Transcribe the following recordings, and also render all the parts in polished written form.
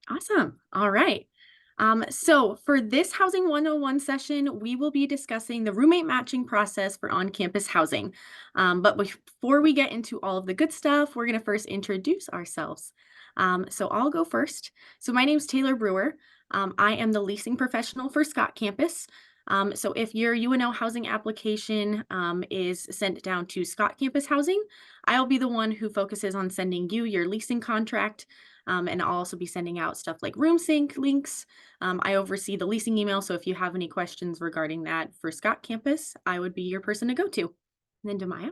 Awesome. All right. So for this Housing 101 session, we will be discussing the roommate matching process for on-campus housing. But before we get into all of the good stuff, we're going to first introduce ourselves. So I'll go first. So my name's Taylor Brewer. I am the leasing professional for Scott Campus. So if your UNO housing application is sent down to Scott Campus Housing, I'll be the one who focuses on sending you your leasing contract. And I'll also be sending out stuff like room sync links. I oversee the leasing email. So if you have any questions regarding that for Scott Campus, I would be your person to go to. And then Demaya.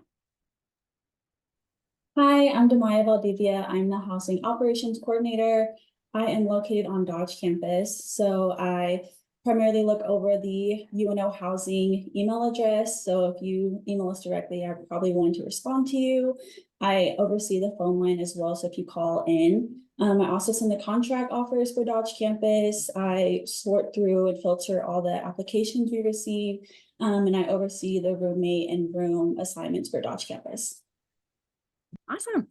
Hi, I'm Demaya Valdivia. I'm the Housing Operations Coordinator. I am located on Dodge Campus, so I primarily look over the UNO Housing email address. So if you email us directly, I'm probably going to respond to you. I oversee the phone line as well, so if you call in. I also send the contract offers for Dodge Campus. I sort through and filter all the applications we receive, and I oversee the roommate and room assignments for Dodge Campus. Awesome.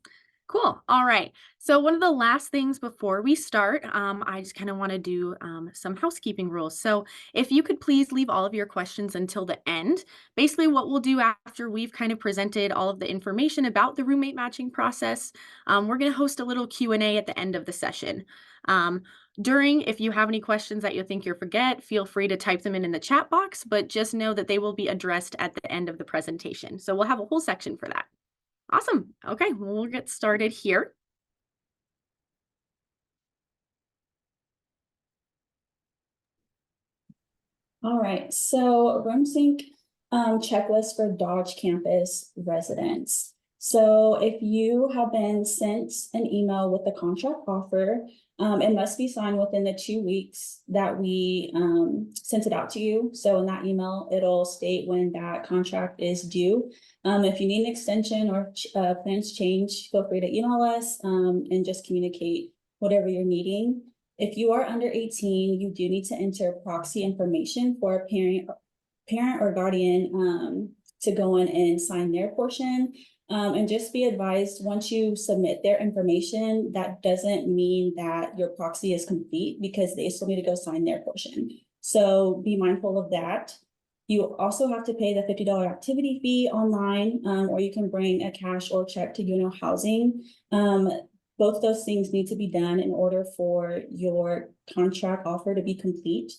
Cool. All right. So one of the last things before we start, I just kind of want to do some housekeeping rules. So if you could please leave all of your questions until the end. Basically, what we'll do after we've kind of presented all of the information about the roommate matching process, we're going to host a little Q&A at the end of the session. If you have any questions that you think you'll forget, feel free to type them in the chat box, but just know that they will be addressed at the end of the presentation. So we'll have a whole section for that. Awesome. Okay, well, we'll get started here. All right, so room sync checklist for Dodge Campus residents. So if you have been sent an email with the contract offer, it must be signed within the 2 weeks that we sent it out to you. So in that email, it'll state when that contract is due. If you need an extension or plans change, feel free to email us and just communicate whatever you're needing. If you are under 18, you do need to enter proxy information for a parent or guardian to go in and sign their portion. And just be advised, once you submit their information, that doesn't mean that your proxy is complete because they still need to go sign their portion. So be mindful of that. You also have to pay the $50 activity fee online, or you can bring a cash or check to UNO Housing. Both those things need to be done in order for your contract offer to be complete.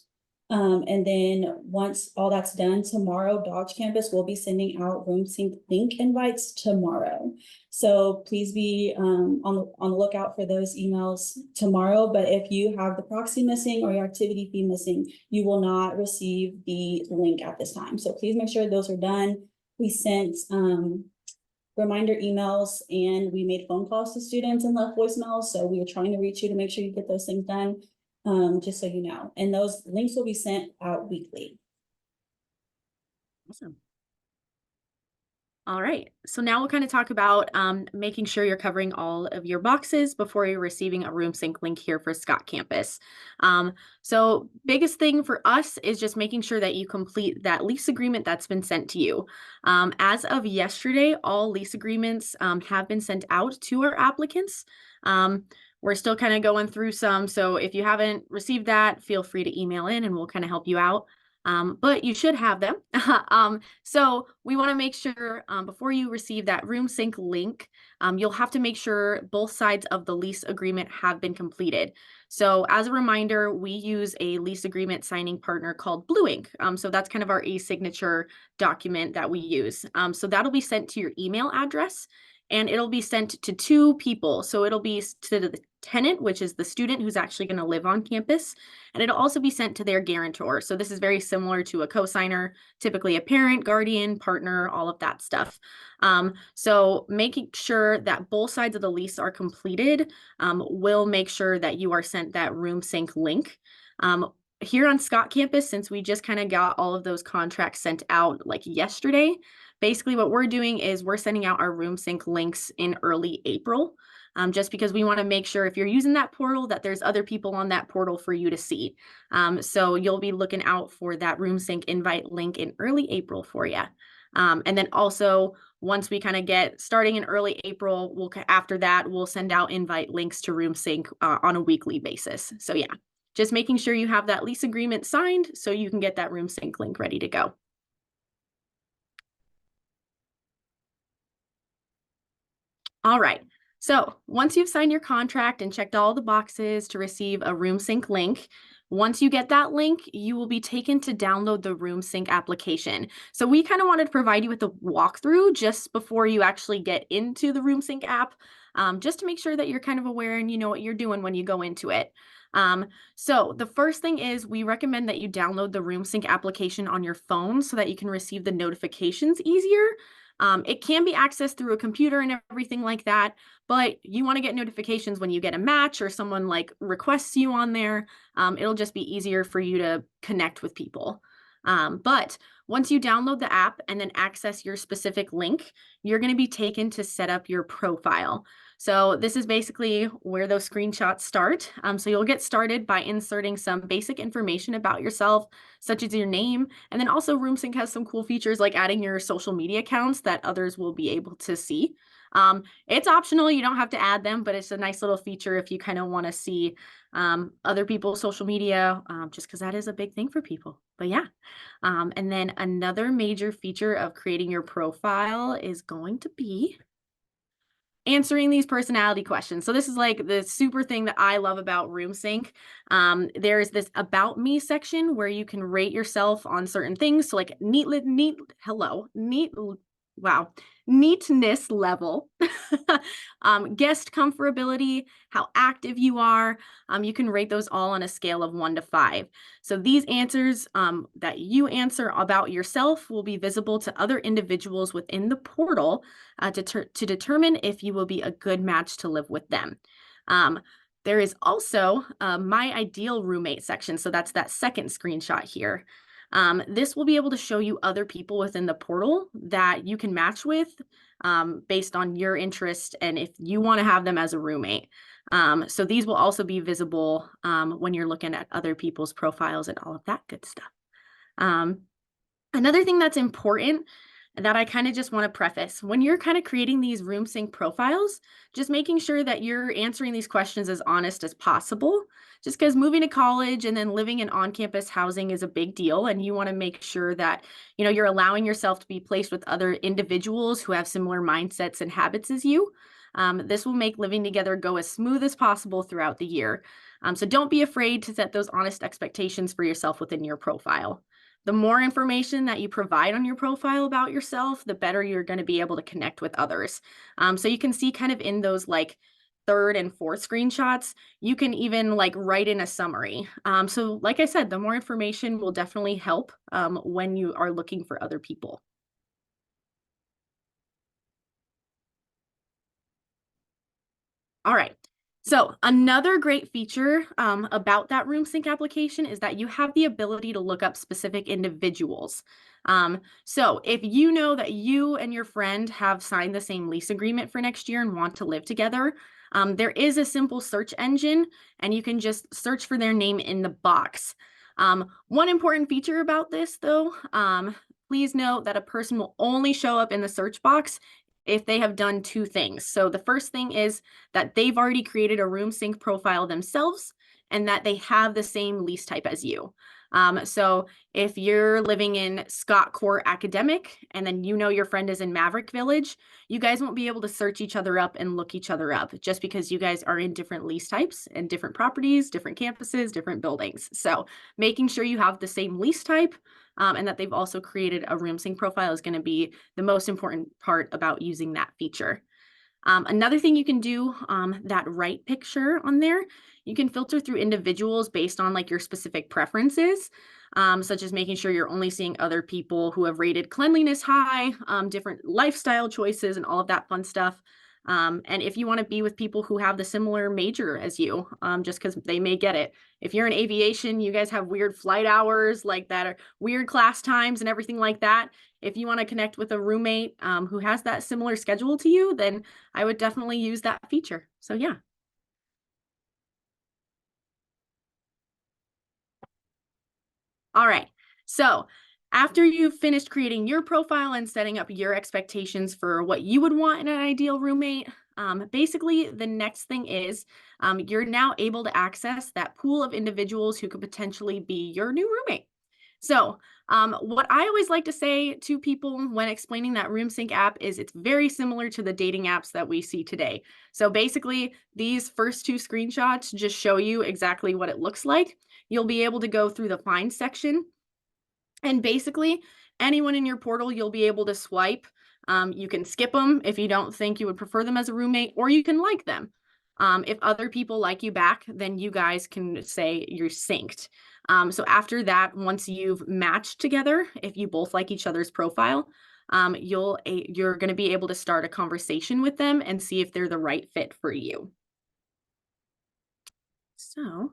And then once all that's done, tomorrow, Dodge Campus will be sending out room sync link invites tomorrow. So please be on the lookout for those emails tomorrow. But if you have the proxy missing or your activity fee missing, you will not receive the link at this time. So please make sure those are done. We sent reminder emails and we made phone calls to students and left voicemails. So we were trying to reach you to make sure you get those things done, just so you know. And those links will be sent out weekly. Awesome. All right, so now we'll kind of talk about making sure you're covering all of your boxes before you're receiving a room sync link here for Scott Campus. So biggest thing for us is just making sure that you complete that lease agreement that's been sent to you. As of yesterday, all lease agreements have been sent out to our applicants. We're still kind of going through some, so if you haven't received that, feel free to email in and we'll kind of help you out. But you should have them. So we want to make sure before you receive that room sync link, you'll have to make sure both sides of the lease agreement have been completed. So as a reminder, we use a lease agreement signing partner called Blue Ink. So that's kind of our e-signature document that we use. So that'll be sent to your email address. And it'll be sent to 2 people. So it'll be to the tenant, which is the student who's actually going to live on campus, and it'll also be sent to their guarantor. So this is very similar to a cosigner, typically a parent, guardian, partner, all of that stuff. So making sure that both sides of the lease are completed will make sure that you are sent that room sync link. Here on Scott Campus, since we just kind of got all of those contracts sent out like yesterday, basically what we're doing is we're sending out our room sync links in early April, just because we want to make sure if you're using that portal that there's other people on that portal for you to see. So you'll be looking out for that room sync invite link in early April for you. And then also, once we kind of get starting in early April, after that, we'll send out invite links to RoomSync on a weekly basis. So yeah, just making sure you have that lease agreement signed so you can get that RoomSync link ready to go. All right. So once you've signed your contract and checked all the boxes to receive a RoomSync link, once you get that link, you will be taken to download the RoomSync application. So we kind of wanted to provide you with a walkthrough just before you actually get into the RoomSync app, just to make sure that you're kind of aware and you know what you're doing when you go into it. So the first thing is we recommend that you download the RoomSync application on your phone so that you can receive the notifications easier. It can be accessed through a computer and everything like that, but you want to get notifications when you get a match or someone like requests you on there. It'll just be easier for you to connect with people. But once you download the app and then access your specific link, you're going to be taken to set up your profile. So this is basically where those screenshots start. So you'll get started by inserting some basic information about yourself, such as your name. And then also RoomSync has some cool features like adding your social media accounts that others will be able to see. It's optional, you don't have to add them, but it's a nice little feature if you kind of want to see other people's social media, just because that is a big thing for people. But yeah. And then another major feature of creating your profile is going to be answering these personality questions. So this is like the super thing that I love about RoomSync. There's this about me section where you can rate yourself on certain things. So like neatness level, guest comfortability, how active you are. You can rate those all on a scale of 1 to 5. So these answers that you answer about yourself will be visible to other individuals within the portal to determine if you will be a good match to live with them. There is also my ideal roommate section. So that's that second screenshot here. This will be able to show you other people within the portal that you can match with based on your interest and if you want to have them as a roommate. So these will also be visible when you're looking at other people's profiles and all of that good stuff. Another thing that's important that I kind of just want to preface, when you're kind of creating these RoomSync profiles, just making sure that you're answering these questions as honest as possible, just because moving to college and then living in on-campus housing is a big deal. And you want to make sure that, you know, you're allowing yourself to be placed with other individuals who have similar mindsets and habits as you. This will make living together go as smooth as possible throughout the year. So don't be afraid to set those honest expectations for yourself within your profile. The more information that you provide on your profile about yourself, the better you're going to be able to connect with others. So you can see kind of in those like third and fourth screenshots, you can even like write in a summary. So like I said, the more information will definitely help when you are looking for other people. All right. So another great feature about that RoomSync application is that you have the ability to look up specific individuals. So if you know that you and your friend have signed the same lease agreement for next year and want to live together, there is a simple search engine and you can just search for their name in the box. One important feature about this though, please note that a person will only show up in the search box if they have done two things. So the first thing is that they've already created a RoomSync profile themselves and that they have the same lease type as you. So if you're living in Scott Court Academic and then you know your friend is in Maverick Village, you guys won't be able to search each other up and look each other up just because you guys are in different lease types and different properties, different campuses, different buildings. So making sure you have the same lease type and that they've also created a RoomSync profile is going to be the most important part about using that feature. Another thing you can do, that right picture on there, you can filter through individuals based on like your specific preferences, such as making sure you're only seeing other people who have rated cleanliness high, different lifestyle choices and all of that fun stuff. And if you want to be with people who have the similar major as you, just because they may get it. If you're in aviation, you guys have weird flight hours like that, or weird class times and everything like that. If you want to connect with a roommate who has that similar schedule to you, then I would definitely use that feature. So yeah. All right. So After you've finished creating your profile and setting up your expectations for what you would want in an ideal roommate, basically the next thing is you're now able to access that pool of individuals who could potentially be your new roommate. So, what I always like to say to people when explaining that RoomSync app is it's very similar to the dating apps that we see today. So, basically, these first two screenshots just show you exactly what it looks like. You'll be able to go through the find section and basically, anyone in your portal, you'll be able to swipe. You can skip them if you don't think you would prefer them as a roommate, or you can like them. If other people like you back, then you guys can say you're synced. So after that, once you've matched together, if you both like each other's profile, you're going to be able to start a conversation with them and see if they're the right fit for you. So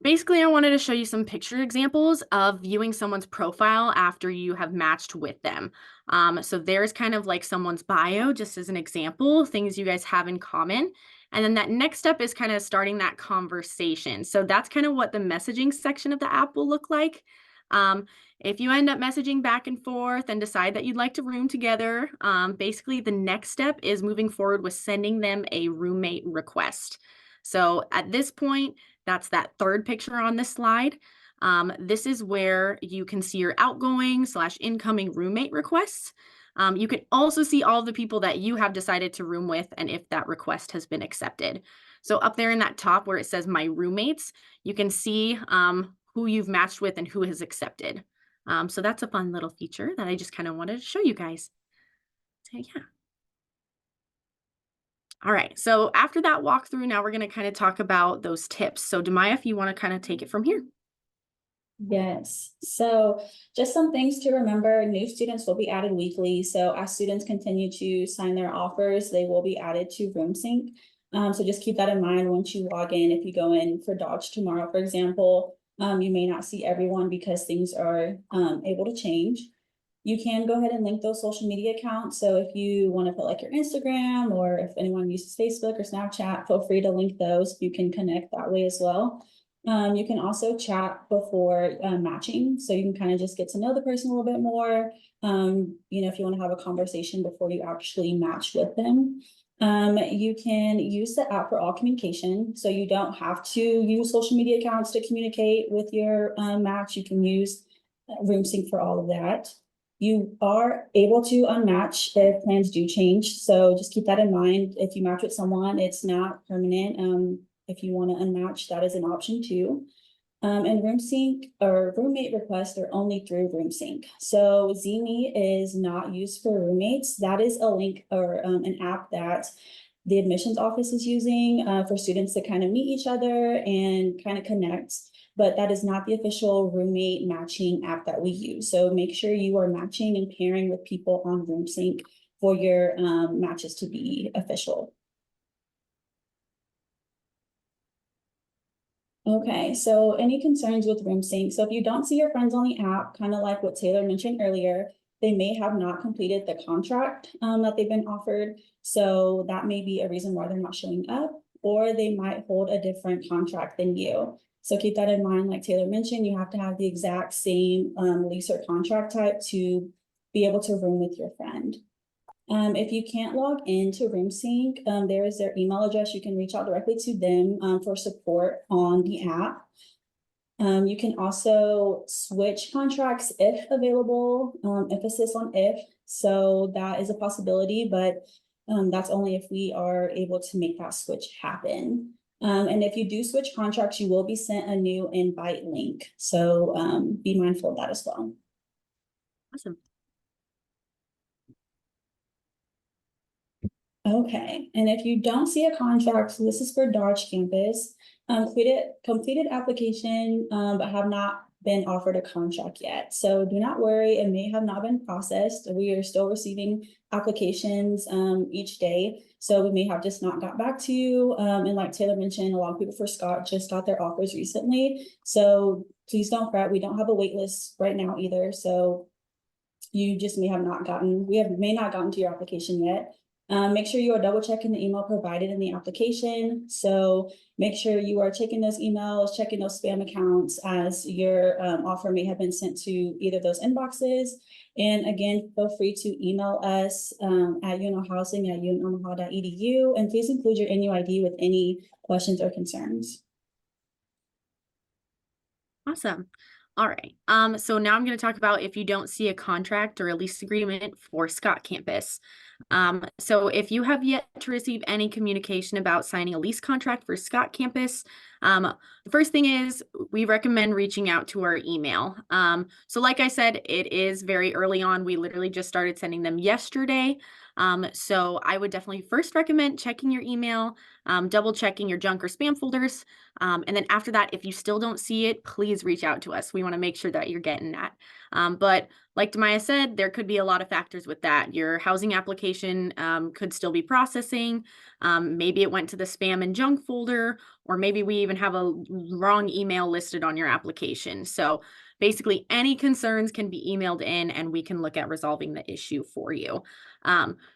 basically, I wanted to show you some picture examples of viewing someone's profile after you have matched with them. So there's kind of like someone's bio, just as an example, things you guys have in common. And then that next step is kind of starting that conversation. So that's kind of what the messaging section of the app will look like. If you end up messaging back and forth and decide that you'd like to room together, basically the next step is moving forward with sending them a roommate request. So at this point, that's that third picture on this slide. This is where you can see your outgoing/incoming roommate requests. You can also see all the people that you have decided to room with and if that request has been accepted. So up there in that top where it says my roommates, you can see who you've matched with and who has accepted. So that's a fun little feature that I just kind of wanted to show you guys. So yeah. All right, so after that walkthrough, now we're going to kind of talk about those tips. So Demaya, if you want to kind of take it from here. Yes, so just some things to remember, new students will be added weekly. So as students continue to sign their offers, they will be added to RoomSync. So just keep that in mind once you log in. If you go in for Dodge tomorrow, for example, you may not see everyone because things are able to change. You can go ahead and link those social media accounts. So if you want to put like your Instagram, or if anyone uses Facebook or Snapchat, feel free to link those. You can connect that way as well. You can also chat before matching. So you can kind of just get to know the person a little bit more. If you want to have a conversation before you actually match with them. You can use the app for all communication. So you don't have to use social media accounts to communicate with your match. You can use RoomSync for all of that. You are able to unmatch if plans do change. So just keep that in mind. If you match with someone, it's not permanent. If you want to unmatch, that is an option too. And RoomSync or roommate requests are only through RoomSync. So ZMeet is not used for roommates. That is a link or an app that the admissions office is using for students to kind of meet each other and kind of connect. But that is not the official roommate matching app that we use. So make sure you are matching and pairing with people on RoomSync for your matches to be official. Okay, so any concerns with RoomSync? So if you don't see your friends on the app, kind of like what Taylor mentioned earlier, they may have not completed the contract that they've been offered. So that may be a reason why they're not showing up, or they might hold a different contract than you. So keep that in mind. Like Taylor mentioned, you have to have the exact same lease or contract type to be able to room with your friend. If you can't log into RoomSync, there is their email address. You can reach out directly to them for support on the app. You can also switch contracts if available, emphasis on if. So that is a possibility, but that's only if we are able to make that switch happen. And if you do switch contracts, you will be sent a new invite link. So be mindful of that as well. Awesome. Okay, and if you don't see a contract, so this is for Dodge campus, completed application, but have not been offered a contract yet. So do not worry, it may have not been processed. We are still receiving applications each day. So we may have just not got back to you. And like Taylor mentioned, a lot of people for Scott just got their offers recently. So please don't fret, we don't have a wait list right now either. So you just may not gotten to your application yet. Make sure you are double checking the email provided in the application. So make sure you are checking those emails, checking those spam accounts, as your offer may have been sent to either of those inboxes. And again, feel free to email us at unohousing@unomaha.edu, and please include your NUID with any questions or concerns. Awesome. All right. So now I'm going to talk about if you don't see a contract or a lease agreement for Scott Campus. So if you have yet to receive any communication about signing a lease contract for Scott Campus, the first thing is we recommend reaching out to our email. So like I said, it is very early on. We literally just started sending them yesterday. So I would definitely first recommend checking your email, double checking your junk or spam folders. And then after that, if you still don't see it, please reach out to us. We want to make sure that you're getting that. But like Demaya said, there could be a lot of factors with that. Your housing application could still be processing. Maybe it went to the spam and junk folder, or maybe we even have a wrong email listed on your application. So basically, any concerns can be emailed in and we can look at resolving the issue for you.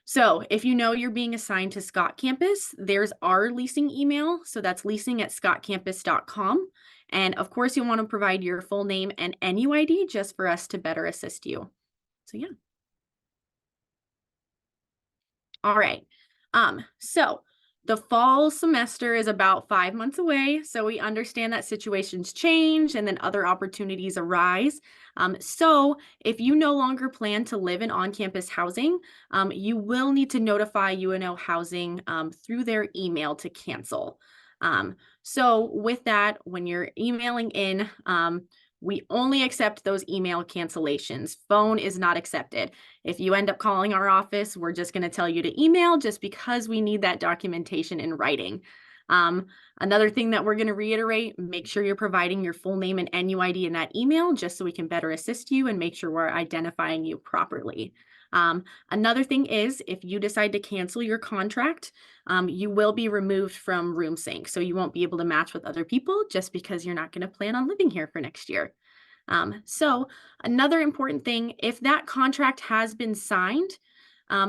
So if you know you're being assigned to Scott Campus, there's our leasing email. So that's leasing@scottcampus.com. And of course, you'll want to provide your full name and NUID just for us to better assist you. So yeah. All right. So the fall semester is about 5 months away. So we understand that situations change and then other opportunities arise. So if you no longer plan to live in on-campus housing, you will need to notify UNO Housing through their email to cancel. So with that, when you're emailing in, we only accept those email cancellations. Phone is not accepted. If you end up calling our office, we're just going to tell you to email just because we need that documentation in writing. Another thing that we're going to reiterate, make sure you're providing your full name and NUID in that email just so we can better assist you and make sure we're identifying you properly. Another thing is if you decide to cancel your contract, you will be removed from RoomSync. So you won't be able to match with other people just because you're not going to plan on living here for next year. So another important thing, if that contract has been signed,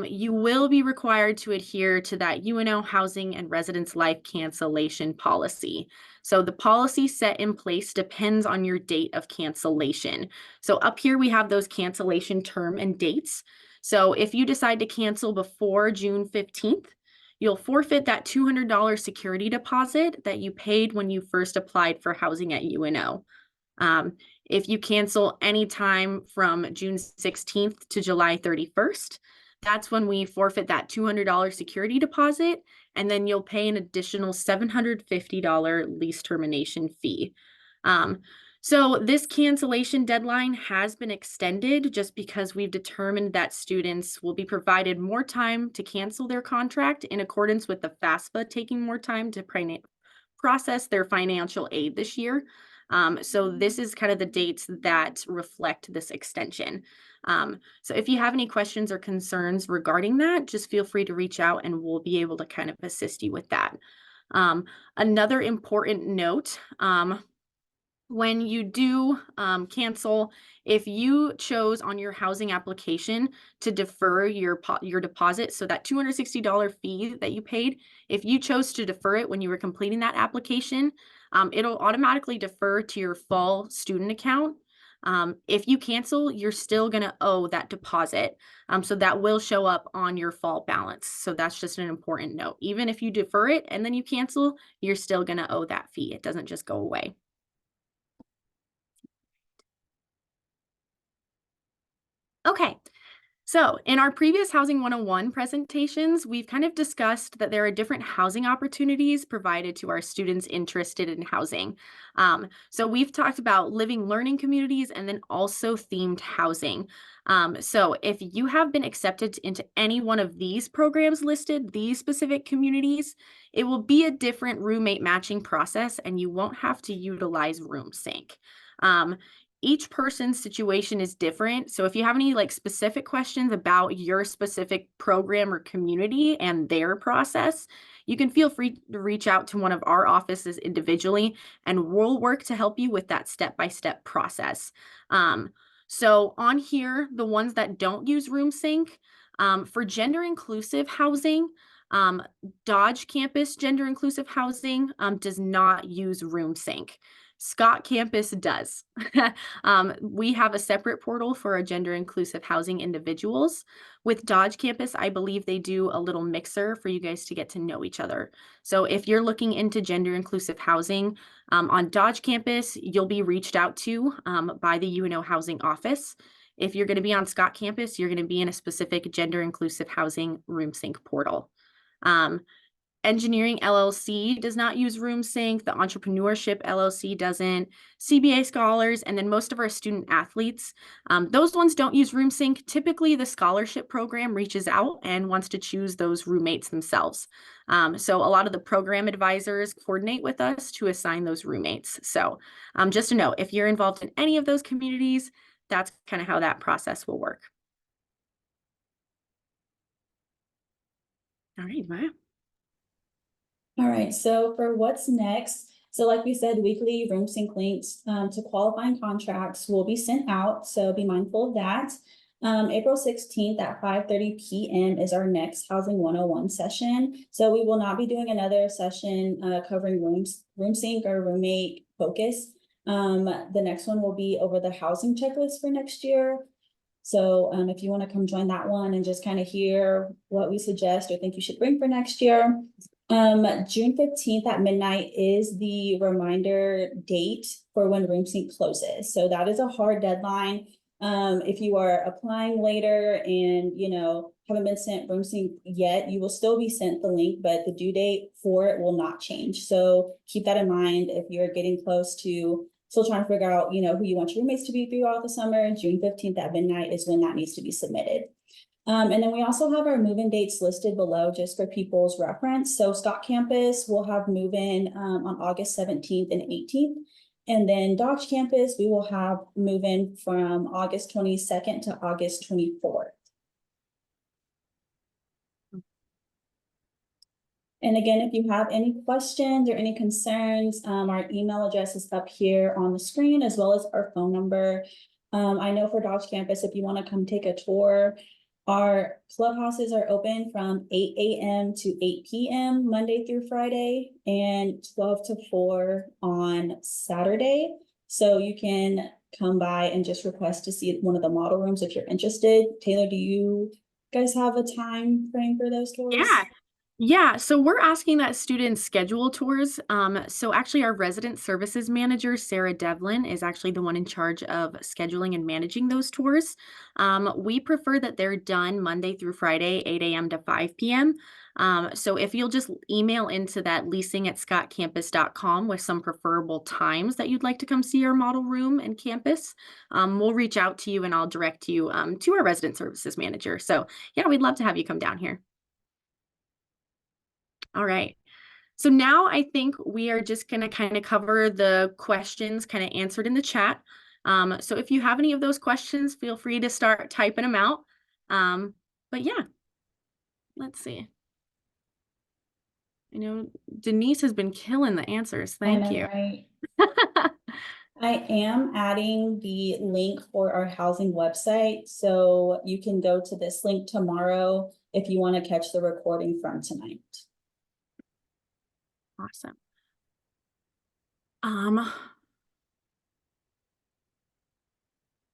you will be required to adhere to that UNO Housing and Residence Life cancellation policy. So the policy set in place depends on your date of cancellation. So up here we have those cancellation term and dates. So if you decide to cancel before June 15th, you'll forfeit that $200 security deposit that you paid when you first applied for housing at UNO. If you cancel anytime from June 16th to July 31st, that's when we forfeit that $200 security deposit, and then you'll pay an additional $750 lease termination fee. So this cancellation deadline has been extended just because we've determined that students will be provided more time to cancel their contract in accordance with the FAFSA taking more time to process their financial aid this year. So this is kind of the dates that reflect this extension. So if you have any questions or concerns regarding that, just feel free to reach out and we'll be able to kind of assist you with that. Another important note, when you do cancel, if you chose on your housing application to defer your deposit, so that $260 fee that you paid, if you chose to defer it when you were completing that application, it'll automatically defer to your fall student account. If you cancel, you're still going to owe that deposit. So that will show up on your fall balance. So that's just an important note. Even if you defer it and then you cancel, you're still going to owe that fee. It doesn't just go away. Okay, so in our previous Housing 101 presentations, we've kind of discussed that there are different housing opportunities provided to our students interested in housing. So we've talked about living learning communities and then also themed housing. So if you have been accepted into any one of these programs listed, these specific communities, it will be a different roommate matching process and you won't have to utilize RoomSync. Each person's situation is different. So if you have any like specific questions about your specific program or community and their process, you can feel free to reach out to one of our offices individually, and we'll work to help you with that step-by-step process. So on here, the ones that don't use RoomSync, For gender inclusive housing, Dodge Campus Gender Inclusive Housing does not use RoomSync. Scott Campus does. We have a separate portal for our gender inclusive housing individuals. With Dodge Campus, I believe they do a little mixer for you guys to get to know each other. So if you're looking into gender inclusive housing on Dodge Campus, you'll be reached out to by the UNO Housing Office. If you're going to be on Scott Campus, you're going to be in a specific gender inclusive housing RoomSync portal. Engineering LLC does not use RoomSync. The Entrepreneurship LLC doesn't. CBA Scholars, and then most of our student athletes, those ones don't use RoomSync. Typically, the scholarship program reaches out and wants to choose those roommates themselves. So a lot of the program advisors coordinate with us to assign those roommates. So just to know, if you're involved in any of those communities, that's kind of how that process will work. All right, Maya. All right, so for what's next, so like we said, weekly RoomSync links to qualifying contracts will be sent out, so be mindful of that. April 16th at 5:30 p.m. is our next Housing 101 session. So we will not be doing another session covering RoomSync or roommate focus. The next one will be over the housing checklist for next year. So if you want to come join that one and just kind of hear what we suggest or think you should bring for next year. June 15th at midnight is the reminder date for when RoomSync closes. So that is a hard deadline. If you are applying later and, haven't been sent RoomSync yet, you will still be sent the link, but the due date for it will not change. So keep that in mind if you're getting close to still trying to figure out, who you want your roommates to be throughout the summer. June 15th at midnight is when that needs to be submitted. And then we also have our move-in dates listed below just for people's reference. So Scott Campus will have move-in on August 17th and 18th. And then Dodge Campus, we will have move-in from August 22nd to August 24th. And again, if you have any questions or any concerns, our email address is up here on the screen, as well as our phone number. I know for Dodge Campus, if you want to come take a tour, our clubhouses are open from 8 a.m. to 8 p.m. Monday through Friday and 12 to 4 on Saturday. So you can come by and just request to see one of the model rooms if you're interested. Taylor, do you guys have a time frame for those tours? Yeah, so we're asking that students schedule tours. So actually our resident services manager, Sarah Devlin, is actually the one in charge of scheduling and managing those tours. We prefer that they're done Monday through Friday, 8 a.m. to 5 p.m. So if you'll just email into that leasing@scottcampus.com with some preferable times that you'd like to come see our model room and campus, we'll reach out to you and I'll direct you to our resident services manager. So yeah, we'd love to have you come down here. All right. So now I think we are just going to kind of cover the questions kind of answered in the chat. So if you have any of those questions, feel free to start typing them out. But yeah, let's see. I know Denise has been killing the answers. Thank you. Right. I am adding the link for our housing website. So you can go to this link tomorrow if you want to catch the recording from tonight. Awesome.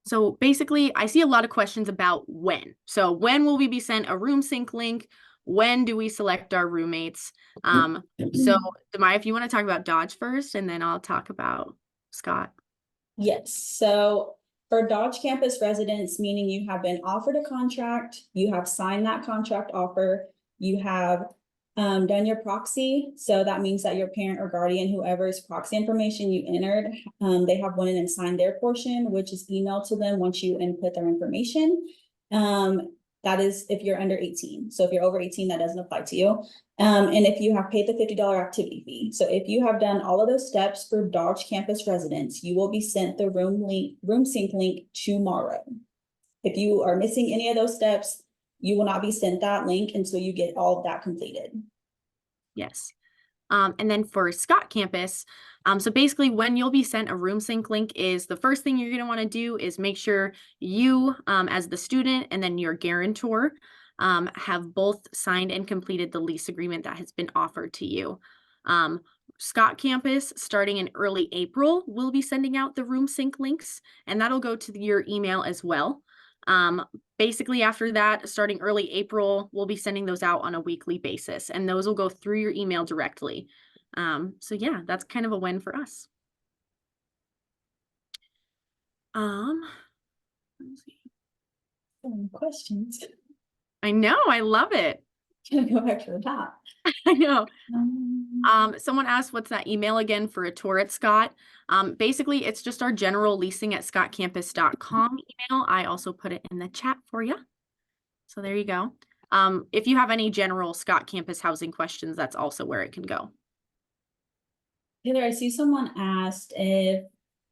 So basically, I see a lot of questions about when. So when will we be sent a RoomSync link? When do we select our roommates? So Demaya, if you want to talk about Dodge first, and then I'll talk about Scott. Yes. So for Dodge Campus residents, meaning you have been offered a contract, you have signed that contract offer, you have done your proxy. So that means that your parent or guardian, whoever's proxy information you entered, they have went in and signed their portion, which is emailed to them once you input their information. That is if you're under 18. So if you're over 18, that doesn't apply to you. And if you have paid the $50 activity fee. So if you have done all of those steps for Dodge Campus residents, you will be sent the RoomSync link tomorrow. If you are missing any of those steps, you will not be sent that link until you get all of that completed. Yes. And then for Scott Campus, so basically when you'll be sent a RoomSync link is the first thing you're going to want to do is make sure you as the student and then your guarantor have both signed and completed the lease agreement that has been offered to you. Scott Campus, starting in early April, will be sending out the room sync links, and that'll go to your email as well. Basically after that, starting early April, we'll be sending those out on a weekly basis, and those will go through your email directly. So yeah, that's kind of a win for us. Let's see. Questions. I know, I love it. Can I go back to the top? I know. Um, Someone asked, what's that email again for a tour at Scott? Basically, it's just our general leasing at scottcampus.com email. I also put it in the chat for you. So there you go. If you have any general Scott Campus housing questions, that's also where it can go. Taylor, I see someone asked if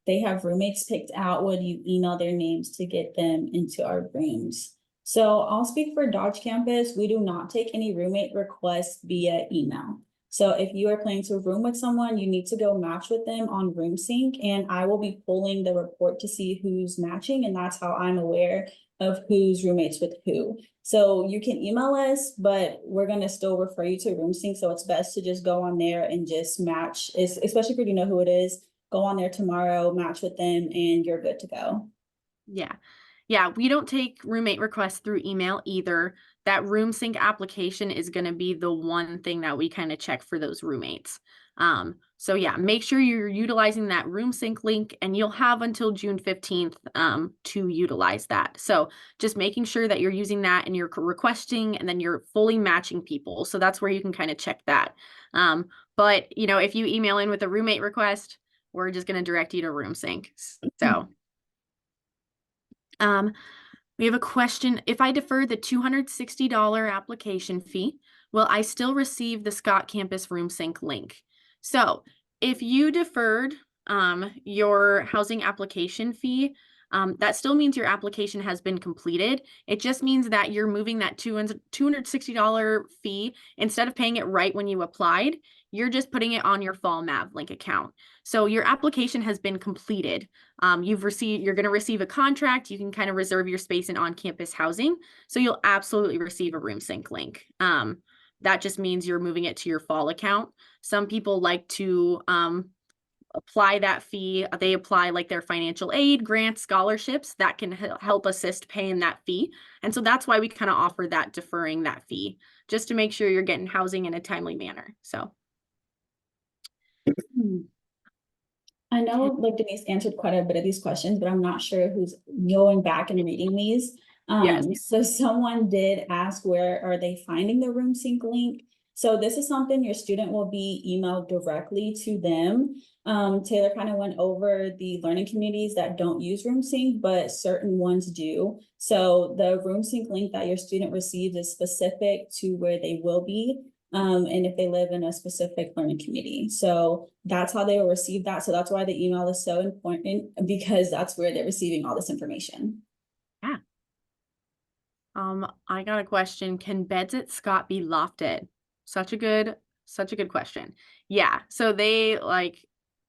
they have roommates picked out, would you email their names to get them into our rooms? So I'll speak for Dodge Campus. We do not take any roommate requests via email. So if you are planning to room with someone, you need to go match with them on RoomSync, and I will be pulling the report to see who's matching, and that's how I'm aware of who's roommates with who. So you can email us, but we're gonna still refer you to RoomSync, so it's best to just go on there and just match, especially if you know who it is. Go on there tomorrow, match with them, and you're good to go. Yeah. Yeah, we don't take roommate requests through email either. That room sync application is going to be the one thing that we kind of check for those roommates. So yeah, make sure you're utilizing that room sync link, and you'll have until June 15th to utilize that. So just making sure that you're using that and you're requesting, and then you're fully matching people. So that's where you can kind of check that. But you know, if you email in with a roommate request, we're just going to direct you to room sync. So we have a question. If I defer the $260 application fee, will I still receive the Scott Campus Room Sync link? So if you deferred your housing application fee, that still means your application has been completed. It just means that you're moving that $260 fee. Instead of paying it right when you applied, you're just putting it on your Fall Mavlink account. So your application has been completed. You're going to receive a contract. You can kind of reserve your space in on-campus housing. So you'll absolutely receive a room sync link. That just means you're moving it to your fall account. Some people like to apply that fee. They apply like their financial aid, grants, scholarships that can help assist paying that fee. And so that's why we kind of offer that deferring that fee, just to make sure you're getting housing in a timely manner. So. I know like Denise answered quite a bit of these questions, but I'm not sure who's going back and reading these. Yes. So someone did ask, where are they finding the room sync link? So this is something your student will be emailed directly to them. Taylor kind of went over the learning communities that don't use room sync, but certain ones do. So the room sync link that your student receives is specific to where they will be. And if they live in a specific learning community. So that's how they will receive that. So that's why the email is so important, because that's where they're receiving all this information. Yeah. I got a question. Can beds at Scott be lofted? Such a good question. Yeah. So they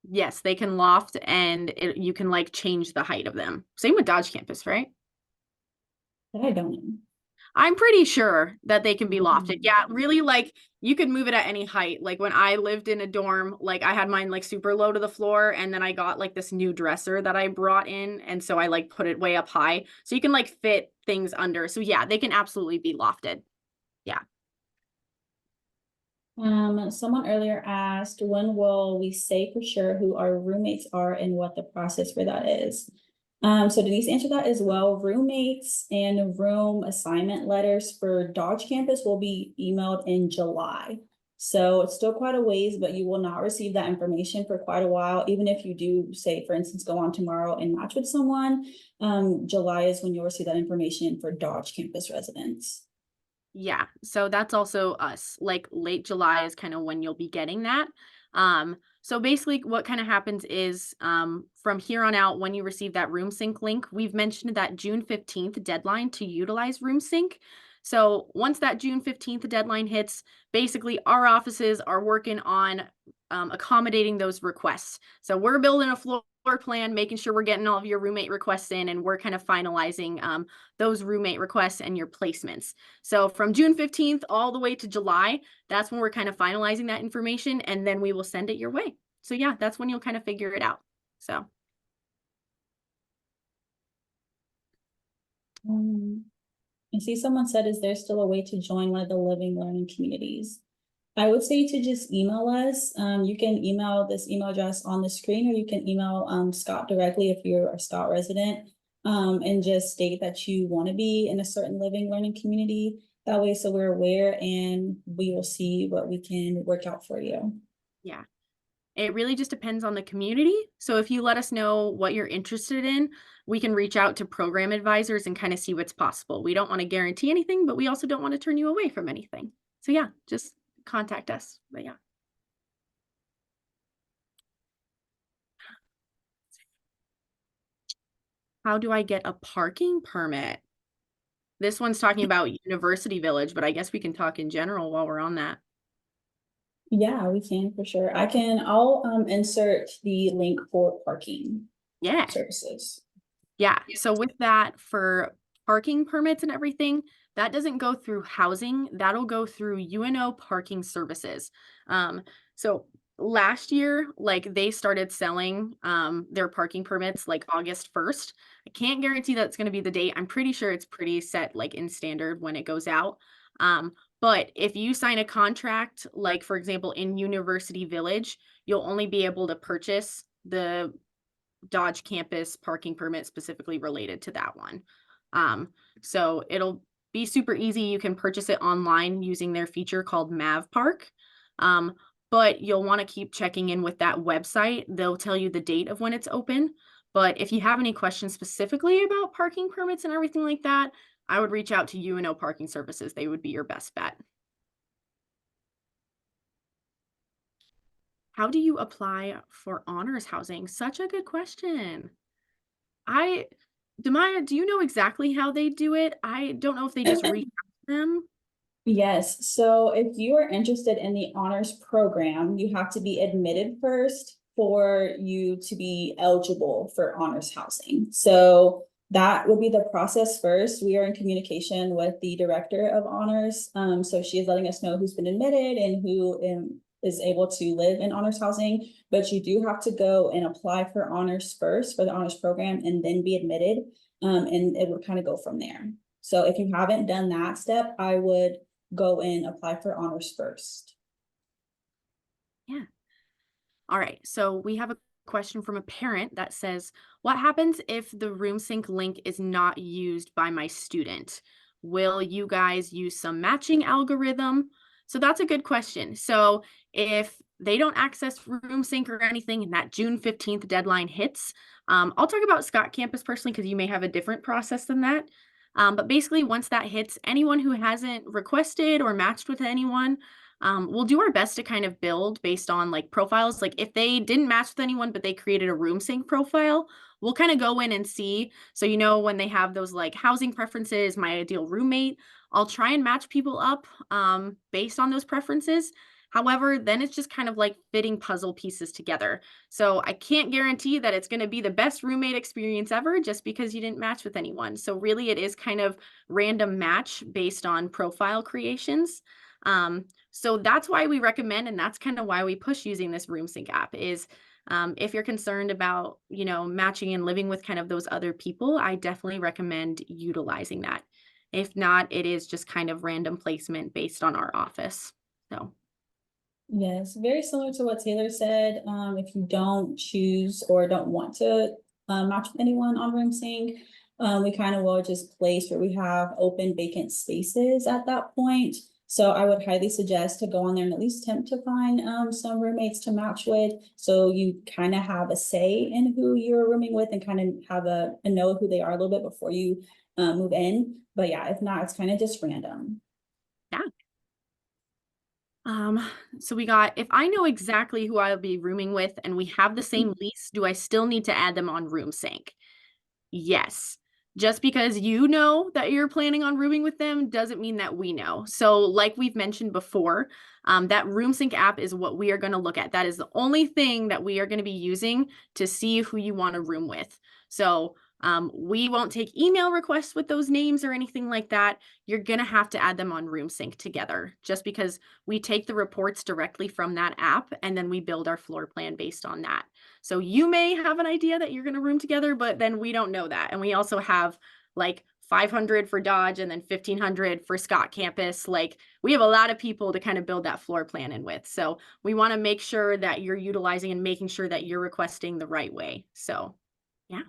yes, they can loft, and you can like change the height of them. Same with Dodge Campus, right? I don't know. I'm pretty sure that they can be lofted. Yeah, really, like you could move it at any height. Like when I lived in a dorm, like I had mine like super low to the floor, and then I got like this new dresser that I brought in, and so I like put it way up high. So you can like fit things under. So yeah, they can absolutely be lofted. Yeah. Someone earlier asked, when will we say for sure who our roommates are and what the process for that is? So Denise answered that as well. Roommates and room assignment letters for Dodge Campus will be emailed in July. So it's still quite a ways, but you will not receive that information for quite a while. Even if you do, say, for instance, go on tomorrow and match with someone, July is when you'll receive that information for Dodge Campus residents. Yeah, so that's also us. Like late July is kind of when you'll be getting that. So basically what kind of happens is from here on out, when you receive that room sync link, we've mentioned that June 15th deadline to utilize room sync. So once that June 15th deadline hits, basically our offices are working on accommodating those requests. So we're building a floor plan, making sure we're getting all of your roommate requests in, and we're kind of finalizing those roommate requests and your placements. So from June 15th all the way to July, that's when we're kind of finalizing that information, and then we will send it your way. So yeah, that's when you'll kind of figure it out. So I see someone said, is there still a way to join one of the living learning communities? I would say to just email us. You can email this email address on the screen, or you can email Scott directly if you're a Scott resident, and just state that you want to be in a certain living learning community. That way, so we're aware and we will see what we can work out for you. yeah. It really just depends on the community. So if you let us know what you're interested in, we can reach out to program advisors and kind of see what's possible. We don't want to guarantee anything, but we also don't want to turn you away from anything. So yeah, just contact us. But yeah. How do I get a parking permit? This one's talking about University Village, but I guess we can talk in general while we're on that. Yeah, we can for sure. I'll insert the link for parking Yeah. services. Yeah. So with that, for parking permits and everything, that doesn't go through housing. That'll go through UNO Parking Services. So last year, like they started selling their parking permits like August 1st. I can't guarantee that's going to be the date. I'm pretty sure it's pretty set like in standard when it goes out. But if you sign a contract, like for example, in University Village, you'll only be able to purchase the Dodge campus parking permit specifically related to that one. So it'll be super easy. You can purchase it online using their feature called Mav Park. But you'll want to keep checking in with that website. They'll tell you the date of when it's open. But if you have any questions specifically about parking permits and everything like that, I would reach out to UNO Parking Services. They would be your best bet. How do you apply for honors housing? Such a good question. I Demaya, do you know exactly how they do it? I don't know if they just reach out to them. Yes, so if you are interested in the honors program, you have to be admitted first for you to be eligible for honors housing. So that would be the process first. We are in communication with the director of honors. So she is letting us know who's been admitted and who is able to live in honors housing. But you do have to go and apply for honors first for the honors program and then be admitted. And it would kind of go from there. So if you haven't done that step, I would go and apply for honors first. Yeah. All right. So we have a question from a parent that says, what happens if the RoomSync link is not used by my student? Will you guys use some matching algorithm? So that's a good question. So if they don't access RoomSync or anything and that June 15th deadline hits, I'll talk about Scott Campus personally because you may have a different process than that. But basically, once that hits, anyone who hasn't requested or matched with anyone, we'll do our best to kind of build based on like profiles. Like if they didn't match with anyone, but they created a RoomSync profile, we'll kind of go in and see. So, when they have those like housing preferences, my ideal roommate, I'll try and match people up based on those preferences. However, then it's just kind of like fitting puzzle pieces together. So I can't guarantee that it's going to be the best roommate experience ever just because you didn't match with anyone. So really it is kind of random match based on profile creations. So that's why we recommend, and that's kind of why we push using this RoomSync app is if you're concerned about, matching and living with kind of those other people, I definitely recommend utilizing that. If not, it is just kind of random placement based on our office. So. Yes, very similar to what Taylor said. If you don't choose or don't want to match with anyone on RoomSync, we kind of will just place where we have open vacant spaces at that point. So I would highly suggest to go on there and at least attempt to find some roommates to match with. So you kind of have a say in who you're rooming with and kind of have a know who they are a little bit before you move in. But yeah, if not, it's kind of just random. Yeah. So we got, if I know exactly who I'll be rooming with and we have the same lease, do I still need to add them on RoomSync? Yes. just because you know that you're planning on rooming with them doesn't mean that we know. So like we've mentioned before, that RoomSync app is what we are going to look at. That is the only thing that we are going to be using to see who you want to room with. So we won't take email requests with those names or anything like that. You're going to have to add them on RoomSync together, just because we take the reports directly from that app and then we build our floor plan based on that. So you may have an idea that you're going to room together, but then we don't know that. And we also have like 500 for Dodge and then 1,500 for Scott campus. Like, we have a lot of people to kind of build that floor plan in with. So we want to make sure that you're utilizing and making sure that you're requesting the right way. So yeah.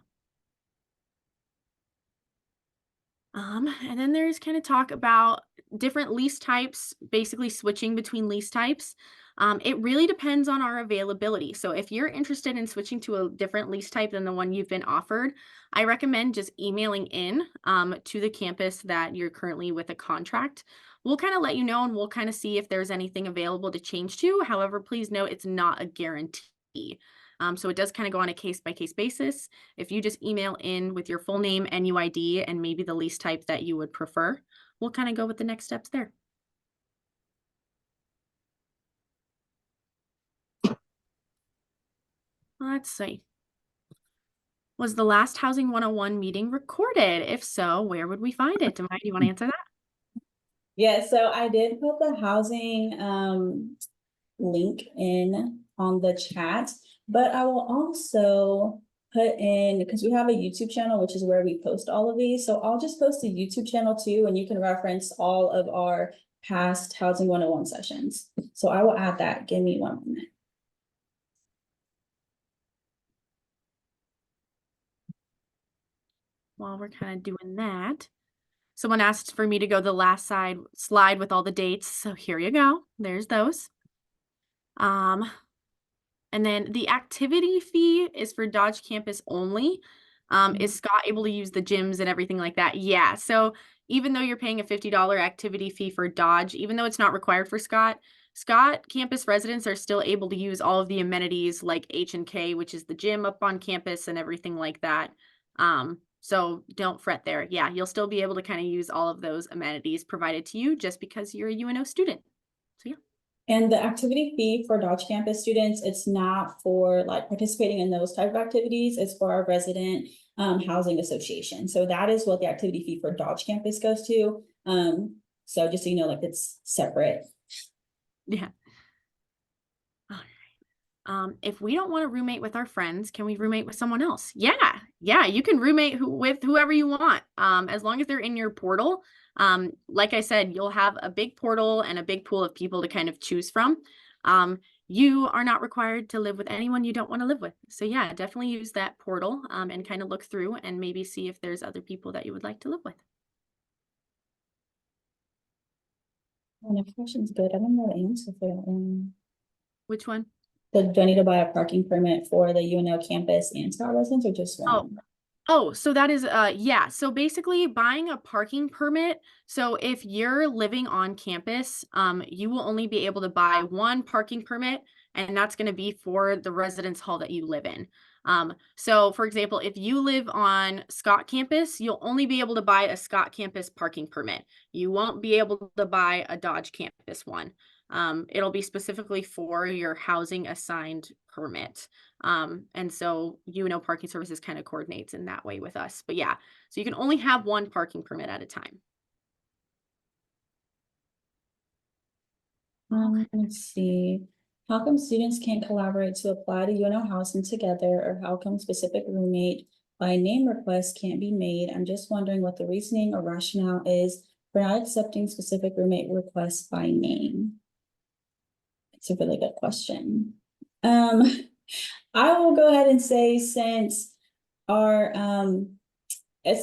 And then there's kind of talk about different lease types, basically switching between lease types. It really depends on our availability. So if you're interested in switching to a different lease type than the one you've been offered, I recommend just emailing in to the campus that you're currently with a contract. We'll kind of let you know, and we'll kind of see if there's anything available to change to. However, please note it's not a guarantee. So it does kind of go on a case-by-case basis. If you just email in with your full name, NUID, and maybe the lease type that you would prefer, we'll kind of go with the next steps there. Let's see. Was the last Housing 101 meeting recorded? If so, where would we find it? Demai, do you want to answer that? Yeah, so I did put the housing link in on the chat, but I will also put in, because we have a YouTube channel, which is where we post all of these. So I'll just post a YouTube channel too, and you can reference all of our past Housing 101 sessions. So I will add that. Give me 1 moment. While we're kind of doing that, someone asked for me to go the last slide with all the dates. So here you go. There's those. And then the activity fee is for Dodge campus only. Is Scott able to use the gyms and everything like that? Yeah. So even though you're paying a $50 activity fee for Dodge, even though it's not required for Scott campus residents are still able to use all of the amenities like H&K, which is the gym up on campus and everything like that. So don't fret there. Yeah, you'll still be able to kind of use all of those amenities provided to you just because you're a UNO student. So yeah. And the activity fee for Dodge campus students, it's not for like participating in those type of activities. It's for our resident housing association. So that is what the activity fee for Dodge campus goes to. So just so you know, like it's separate. Yeah. All right. If we don't want to roommate with our friends, can we roommate with someone else? Yeah. You can roommate with whoever you want. As long as they're in your portal. Like I said, you'll have a big portal and a big pool of people to kind of choose from. You are not required to live with anyone you don't want to live with. So yeah, definitely use that portal and kind of look through and maybe see if there's other people that you would like to live with. Oh, next question's good. I don't know the answer for that one. Which one? Do I need to buy a parking permit for the UNO campus and Scott residents or just one? Oh, so that is, yeah. So basically buying a parking permit. So if you're living on campus, you will only be able to buy one parking permit, and that's going to be for the residence hall that you live in. So for example, if you live on Scott campus, you'll only be able to buy a Scott campus parking permit. You won't be able to buy a Dodge campus one. It'll be specifically for your housing assigned permit. And so UNO Parking Services kind of coordinates in that way with us. But yeah, so you can only have one parking permit at a time. Let's see. How come students can't collaborate to apply to UNO housing together, or how come specific roommate by name request can't be made? I'm just wondering what the reasoning or rationale is for not accepting specific roommate requests by name. It's a really good question. I will go ahead and say, since our I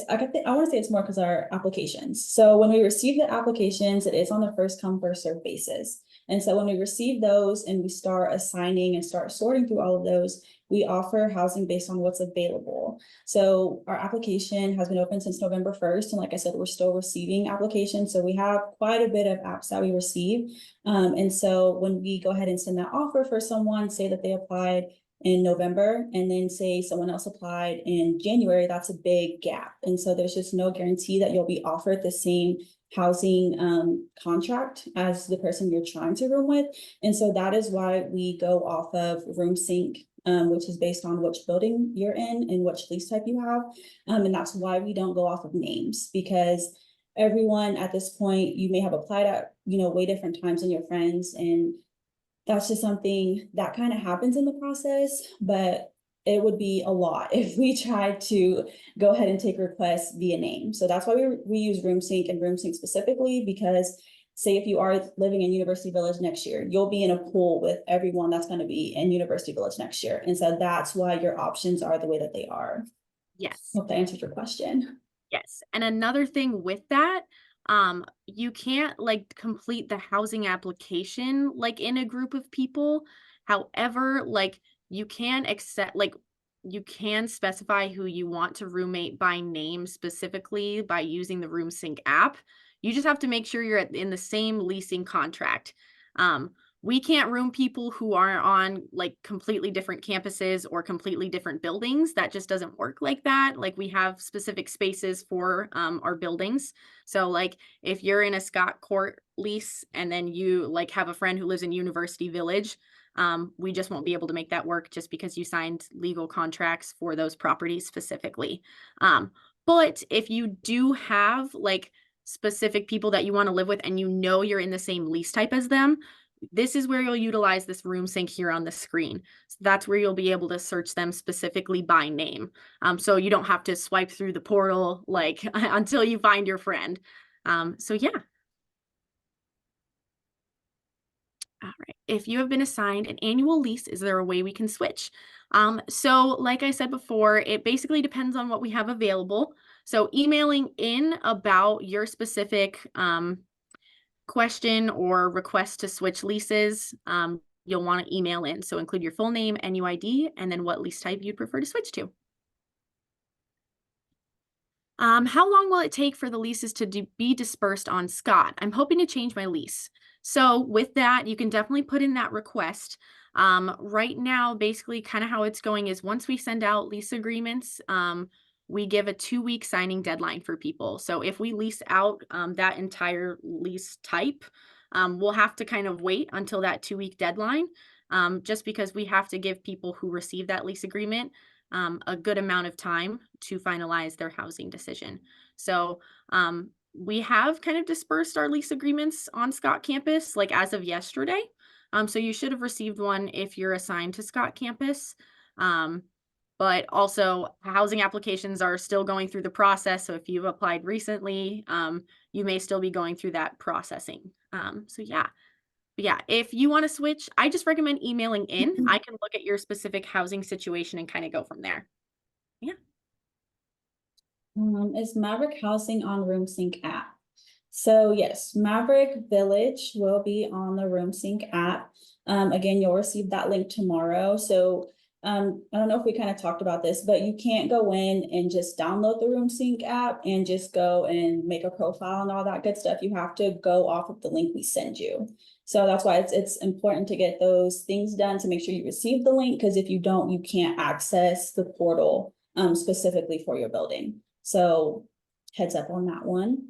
want to say it's more because our applications. So when we receive the applications, it is on a first come, first served basis. And so when we receive those and we start assigning and start sorting through all of those, we offer housing based on what's available. So our application has been open since November 1st. And like I said, we're still receiving applications. So we have quite a bit of apps that we receive. And so when we go ahead and send that offer for someone, say that they applied in November, and then say someone else applied in January, that's a big gap. And so there's just no guarantee that you'll be offered the same housing contract as the person you're trying to room with. And so that is why we go off of RoomSync, which is based on which building you're in and which lease type you have. And that's why we don't go off of names, because everyone at this point, you may have applied at, way different times than your friends. And that's just something that kind of happens in the process, but it would be a lot if we tried to go ahead and take requests via name. So that's why we use RoomSync and RoomSync specifically, because say if you are living in University Village next year, you'll be in a pool with everyone that's going to be in University Village next year. And so that's why your options are the way that they are. Yes. Hope that answered your question. Yes. And another thing with that, you can't like complete the housing application like in a group of people. However, like you can accept, like you can specify who you want to roommate by name specifically by using the RoomSync app. You just have to make sure you're in the same leasing contract. We can't room people who are on like completely different campuses or completely different buildings. That just doesn't work like that. Like we have specific spaces for our buildings. So like if you're in a Scott Court lease and then you like have a friend who lives in University Village, we just won't be able to make that work just because you signed legal contracts for those properties specifically. But if you do have like specific people that you want to live with and you're in the same lease type as them, this is where you'll utilize this RoomSync here on the screen. So that's where you'll be able to search them specifically by name. So you don't have to swipe through the portal like until you find your friend. So yeah. All right. If you have been assigned an annual lease, is there a way we can switch? So like I said before, it basically depends on what we have available. So emailing in about your specific question or request to switch leases, you'll want to email in. So include your full name, NUID, and then what lease type you'd prefer to switch to. How long will it take for the leases to be dispersed on Scott? I'm hoping to change my lease. So with that, you can definitely put in that request. Right now, basically kind of how it's going is once we send out lease agreements, we give a 2-week signing deadline for people. So if we lease out that entire lease type, we'll have to kind of wait until that 2-week deadline, just because we have to give people who receive that lease agreement a good amount of time to finalize their housing decision. So we have kind of dispersed our lease agreements on Scott campus, like as of yesterday. So you should have received one if you're assigned to Scott campus. But also housing applications are still going through the process. So if you've applied recently, you may still be going through that processing. So yeah. But yeah, if you want to switch, I just recommend emailing in. I can look at your specific housing situation and kind of go from there. Yeah. Is Maverick Housing on RoomSync app? So yes, Maverick Village will be on the RoomSync app. Again, you'll receive that link tomorrow. So I don't know if we kind of talked about this, but you can't go in and just download the RoomSync app and just go and make a profile and all that good stuff. You have to go off of the link we send you. So that's why it's important to get those things done to make sure you receive the link, because if you don't, you can't access the portal specifically for your building. So heads up on that one.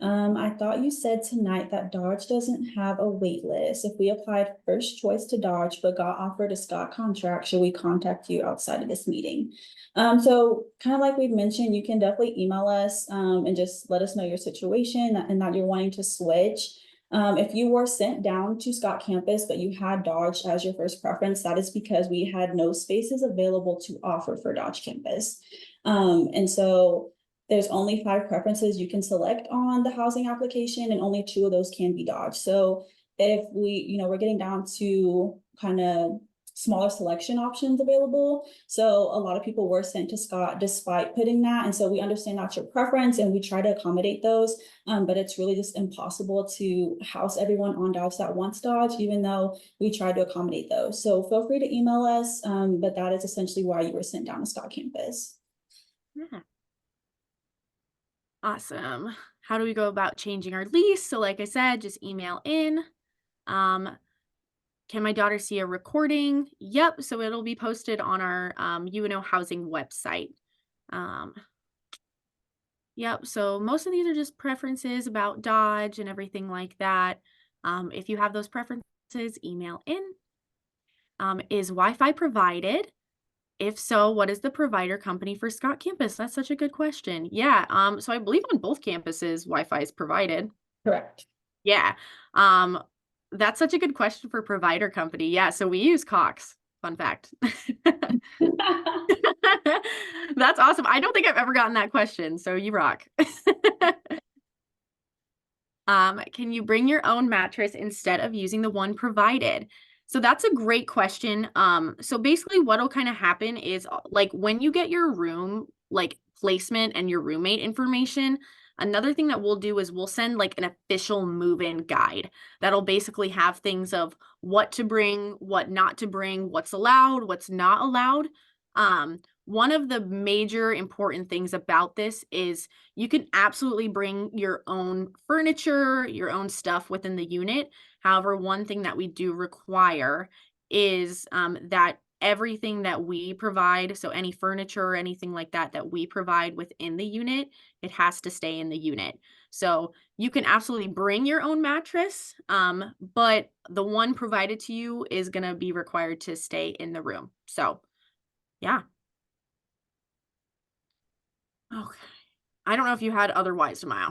I thought you said tonight that Dodge doesn't have a wait list. If we applied first choice to Dodge but got offered a Scott contract, should we contact you outside of this meeting? So kind of like we've mentioned, you can definitely email us and just let us know your situation and that you're wanting to switch. If you were sent down to Scott campus, but you had Dodge as your first preference, that is because we had no spaces available to offer for Dodge campus. And so there's only 5 preferences you can select on the housing application, and only 2 of those can be Dodge. So if we're getting down to kind of smaller selection options available. So a lot of people were sent to Scott despite putting that. And so we understand that's your preference and we try to accommodate those. But it's really just impossible to house everyone on Dodge that wants Dodge, even though we try to accommodate those. So feel free to email us. But that is essentially why you were sent down to Scott campus. Yeah. Awesome. How do we go about changing our lease? So like I said, just email in. Can can my daughter see a recording? Yep. So it'll be posted on our UNO housing website. Yep. So most of these are just preferences about Dodge and everything like that. If you have those preferences, email in. Is Wi-Fi provided? If so, what is the provider company for Scott campus? That's such a good question. Yeah. So I believe on both campuses, Wi-Fi is provided. Correct. Yeah. That's such a good question for provider company. Yeah. So we use Cox. Fun fact. That's awesome. I don't think I've ever gotten that question. So you rock. Can you bring your own mattress instead of using the one provided? So that's a great question. So basically what'll kind of happen is like when you get your room, like placement and your roommate information, another thing that we'll do is we'll send like an official move-in guide that'll basically have things of what to bring, what not to bring, what's allowed, what's not allowed. One of the major important things about this is you can absolutely bring your own furniture, your own stuff within the unit. However, one thing that we do require is that everything that we provide, so any furniture or anything like that that we provide within the unit, it has to stay in the unit. So you can absolutely bring your own mattress, but the one provided to you is going to be required to stay in the room. So yeah. Okay. I don't know if you had otherwise, Maya.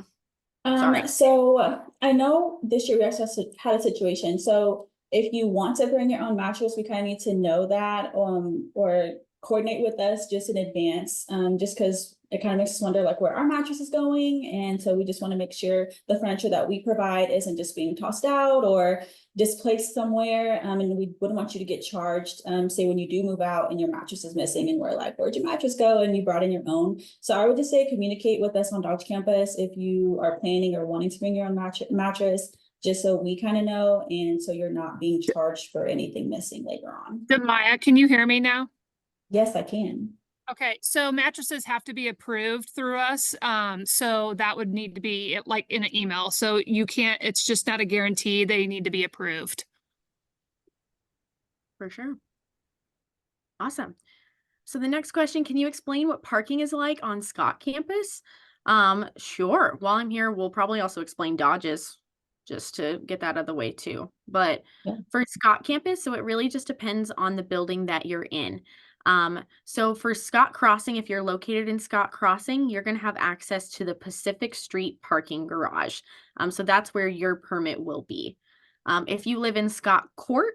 Sorry. So I know this year we also had a situation. So if you want to bring your own mattress, we kind of need to know that, or coordinate with us just in advance, just because it kind of makes us wonder like where our mattress is going. And so we just want to make sure the furniture that we provide isn't just being tossed out or displaced somewhere. And we wouldn't want you to get charged, say when you do move out and your mattress is missing and we're like, where'd your mattress go? And you brought in your own. So I would just say communicate with us on Dodge campus if you are planning or wanting to bring your own mattress, just so we kind of know, and so you're not being charged for anything missing later on. Maya, can you hear me now? Yes, I can. Okay, so mattresses have to be approved through us. So that would need to be like in an email. So you can't, it's just not a guarantee. They need to be approved. For sure. Awesome. So the next question, can you explain what parking is like on Scott campus? Sure. While I'm here, we'll probably also explain Dodges just to get that out of the way too. But Yeah. for Scott campus, so it really just depends on the building that you're in. So for Scott Crossing, if you're located in Scott Crossing, you're going to have access to the Pacific Street parking garage. So that's where your permit will be. If you live in Scott Court,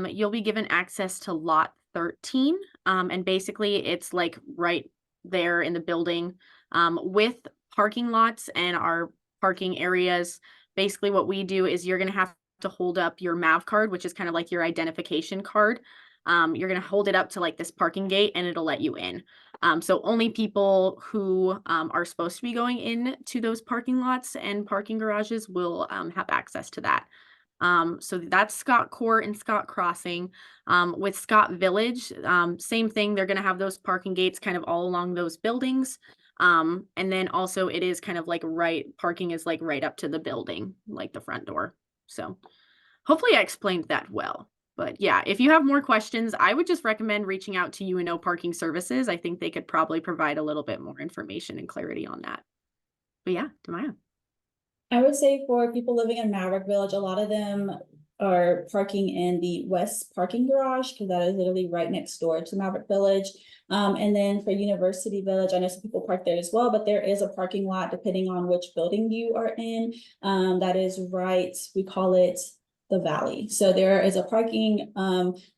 you'll be given access to lot 13. And basically it's like right there in the building, with parking lots and our parking areas. Basically what we do is you're going to have to hold up your MAV card, which is kind of like your identification card. You're going to hold it up to like this parking gate and it'll let you in. So only people who are supposed to be going in to those parking lots and parking garages will have access to that. So that's Scott Court and Scott Crossing. With Scott Village, same thing. They're going to have those parking gates kind of all along those buildings. And then also it is kind of like parking is like right up to the building, like the front door. So hopefully I explained that well. But yeah, if you have more questions, I would just recommend reaching out to UNO Parking Services. I think they could probably provide a little bit more information and clarity on that. But yeah, Demaya. I would say for people living in Maverick Village, a lot of them are parking in the west parking garage because that is literally right next door to Maverick Village. And then for University Village, I know some people park there as well, but there is a parking lot depending on which building you are in. That is right, we call it the Valley. So there is a parking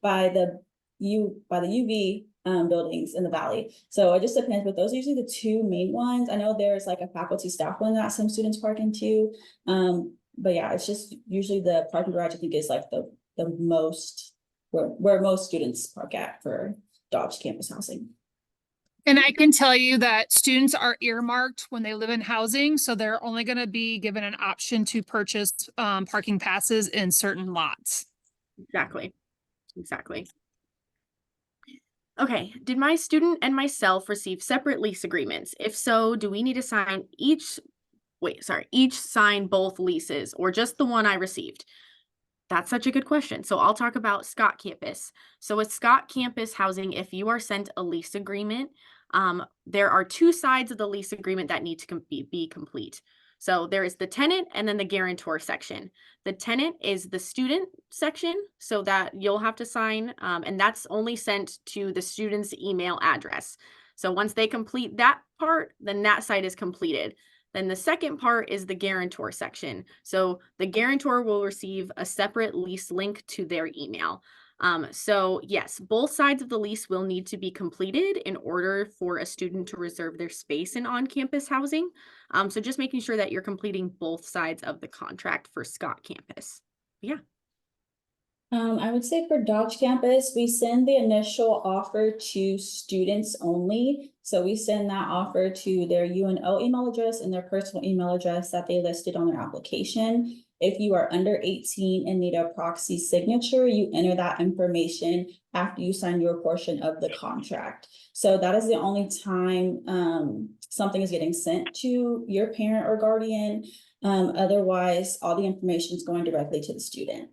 by the UV buildings in the Valley. So it just depends, but those are usually the two main ones. I know there's like a faculty staff one that some students park into. But yeah, it's just usually the parking garage, I think, is like the most where most students park at for Dodge campus housing. And I can tell you that students are earmarked when they live in housing, so they're only going to be given an option to purchase parking passes in certain lots. Exactly. Okay, did my student and myself receive separate lease agreements? If so, do we need to sign each sign both leases or just the one I received? That's such a good question. So I'll talk about Scott Campus. So with Scott Campus Housing, if you are sent a lease agreement, there are two sides of the lease agreement that need to be complete. So there is the tenant and then the guarantor section. The tenant is the student section, so that you'll have to sign, and that's only sent to the student's email address. So once they complete that part, then that side is completed. Then the second part is the guarantor section. So the guarantor will receive a separate lease link to their email. So yes, both sides of the lease will need to be completed in order for a student to reserve their space in on-campus housing. So just making sure that you're completing both sides of the contract for Scott Campus. Yeah. I would say for Dodge Campus, we send the initial offer to students only. So we send that offer to their UNO email address and their personal email address that they listed on their application. If you are under 18 and need a proxy signature, you enter that information after you sign your portion of the contract. So that is the only time something is getting sent to your parent or guardian. Otherwise, all the information is going directly to the student.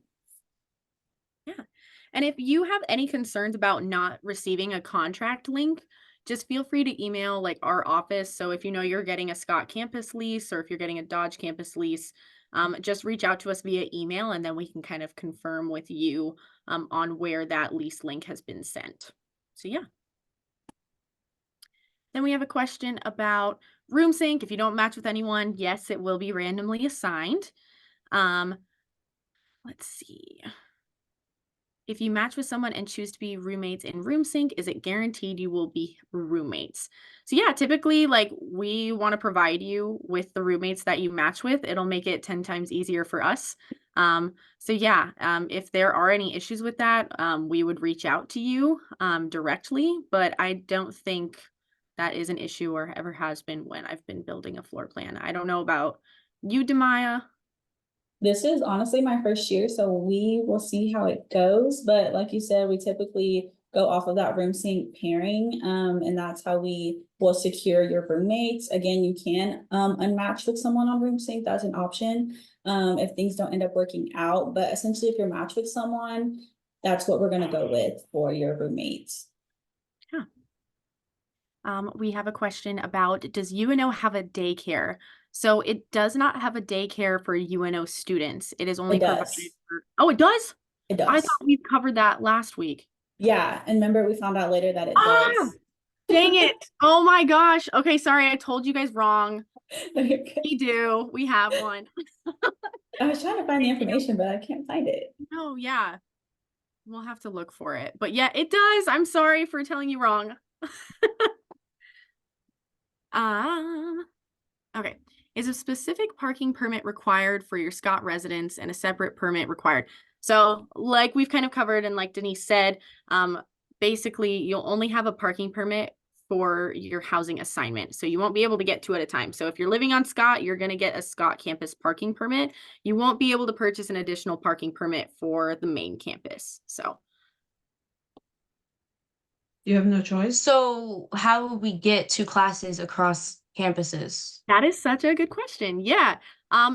And if you have any concerns about not receiving a contract link, just feel free to email like our office. So if you know you're getting a Scott Campus lease or if you're getting a Dodge Campus lease, just reach out to us via email and then we can kind of confirm with you on where that lease link has been sent. So yeah. Then we have a question about room sync. If you don't match with anyone, yes, it will be randomly assigned. Let's see. If you match with someone and choose to be roommates in room sync, is it guaranteed you will be roommates? So yeah, typically like we want to provide you with the roommates that you match with. It'll make it 10 times easier for us. So yeah, if there are any issues with that, we would reach out to you directly, but I don't think that is an issue or ever has been when I've been building a floor plan. I don't know about you, Demaya. This is honestly my first year, so we will see how it goes. But like you said, we typically go off of that room sync pairing, and that's how we will secure your roommates. Again, you can unmatch with someone on room sync. That's an option if things don't end up working out. But essentially, if you're matched with someone, that's what we're going to go with for your roommates. We have a question about, does UNO have a daycare? So it does not have a daycare for UNO students. It is only provided for, oh, it does? It I does. thought we covered that last week. Yeah, and remember we found out later that it does. Dang it. Oh my gosh. Okay, sorry, I told you guys wrong. You're good. We do. We have one. I was trying to find the information, but I can't find it. Oh, yeah. We'll have to look for it. But yeah, it does. I'm sorry for telling you wrong. Okay. Is a specific parking permit required for your Scott residence and a separate permit required? So like we've kind of covered and like Denise said, basically you'll only have a parking permit for your housing assignment. So you won't be able to get two at a time. So if you're living on Scott, you're going to get a Scott campus parking permit. You won't be able to purchase an additional parking permit for the main campus. So You have no choice. So how will we get to classes across campuses? that is such a good question. Yeah.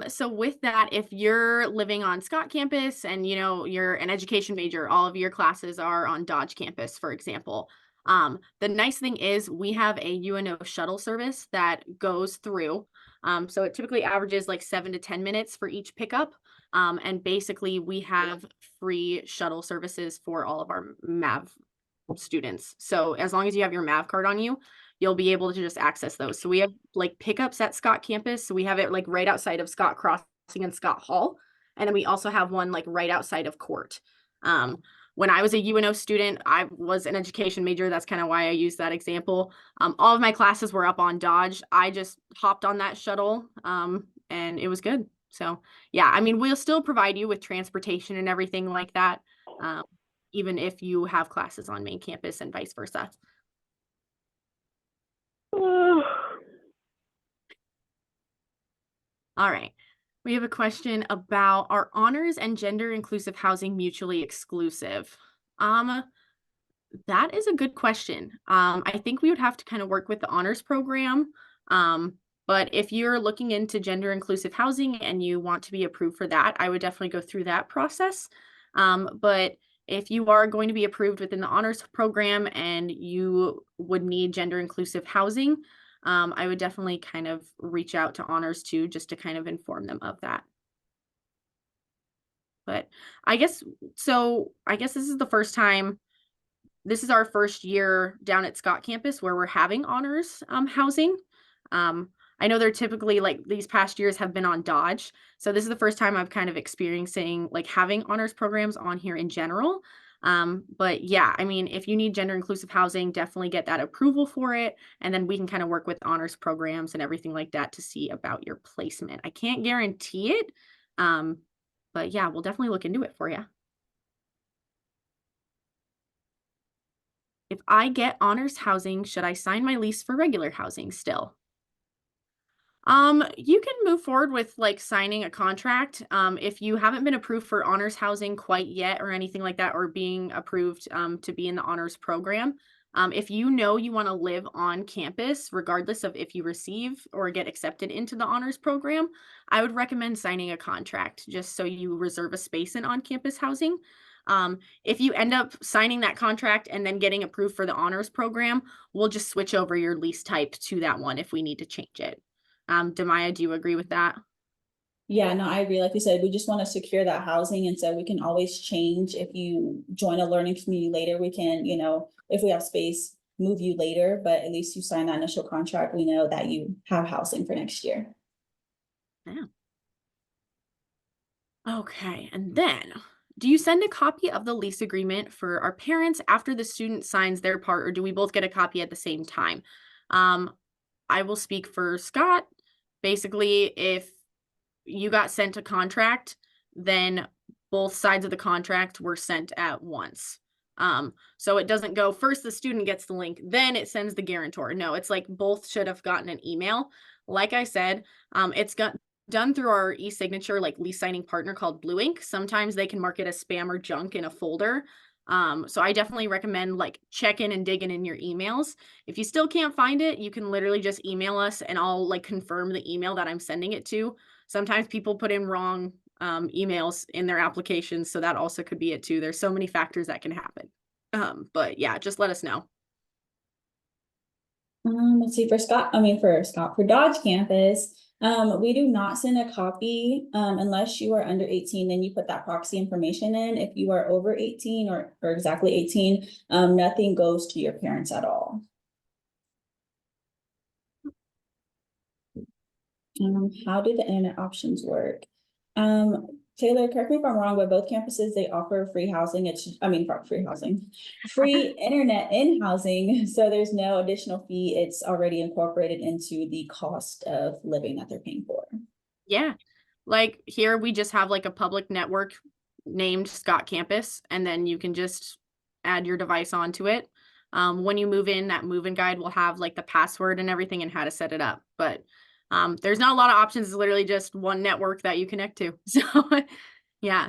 So with that, if you're living on Scott campus and you know you're an education major, all of your classes are on Dodge campus, for example. The nice thing is we have a UNO shuttle service that goes through. So it typically averages like 7 to 10 minutes for each pickup. And basically we have free shuttle services for all of our MAV students. So as long as you have your MAV card on you, you'll be able to just access those. So we have like pickups at Scott campus. So we have it like right outside of Scott Crossing and Scott Hall. And then we also have one like right outside of Court. When I was a UNO student, I was an education major. That's kind of why I use that example. All of my classes were up on Dodge. I just hopped on that shuttle and it was good. So yeah, I mean, we'll still provide you with transportation and everything like that, even if you have classes on main campus and vice versa. All right. We have a question about, are honors and gender inclusive housing mutually exclusive? That is a good question. I think we would have to kind of work with the honors program. But if you're looking into gender inclusive housing and you want to be approved for that, I would definitely go through that process. But if you are going to be approved within the honors program and you would need gender inclusive housing, I would definitely kind of reach out to honors too, just to kind of inform them of that. But I guess, I guess this is the first time, this is our first year down at Scott campus where we're having honors housing. I know they're typically like these past years have been on Dodge. So this is the first time I've kind of experiencing like having honors programs on here in general. But yeah, I mean, if you need gender inclusive housing, definitely get that approval for it. And then we can kind of work with honors programs and everything like that to see about your placement. I can't guarantee it. But yeah, we'll definitely look into it for you. If I get honors housing, should I sign my lease for regular housing still? You can move forward with like signing a contract. If you haven't been approved for honors housing quite yet or anything like that, or being approved to be in the honors program, if you know you want to live on campus, regardless of if you receive or get accepted into the honors program, I would recommend signing a contract just so you reserve a space in on-campus housing. If you end up signing that contract and then getting approved for the honors program, we'll just switch over your lease type to that one if we need to change it. Demaya, do you agree with that? Yeah, no, I agree. Like you said, we just want to secure that housing. And so we can always change. If you join a learning community later, we can, if we have space, move you later, but at least you sign that initial contract. We know that you have housing for next year. Yeah. Okay, and then do you send a copy of the lease agreement for our parents after the student signs their part, or do we both get a copy at the same time? I will speak for Scott. Basically, if you got sent a contract, then both sides of the contract were sent at once. So it doesn't go first the student gets the link, then it sends the guarantor. No, it's like both should have gotten an email. Like I said, it's done through our e-signature, like lease signing partner called Blue Ink. Sometimes they can mark it as spam or junk in a folder. So I definitely recommend like checking and digging in your emails. If you still can't find it, you can literally just email us and I'll like confirm the email that I'm sending it to. Sometimes people put in wrong emails in their applications, so that also could be it too. There's so many factors that can happen. But yeah, just let us know. Let's see, for Dodge campus, we do not send a copy, unless you are under 18, then you put that proxy information in. If you are over 18 or exactly 18, nothing goes to your parents at all. How do the internet options work? Taylor, correct me if I'm wrong, but both campuses, they offer free housing. Free internet in housing. So there's no additional fee. It's already incorporated into the cost of living that they're paying for. Yeah. Like here we just have like a public network named Scott Campus, and then you can just add your device onto it. When you move in, that move-in guide will have like the password and everything and how to set it up. But there's not a lot of options. It's literally just one network that you connect to. So yeah.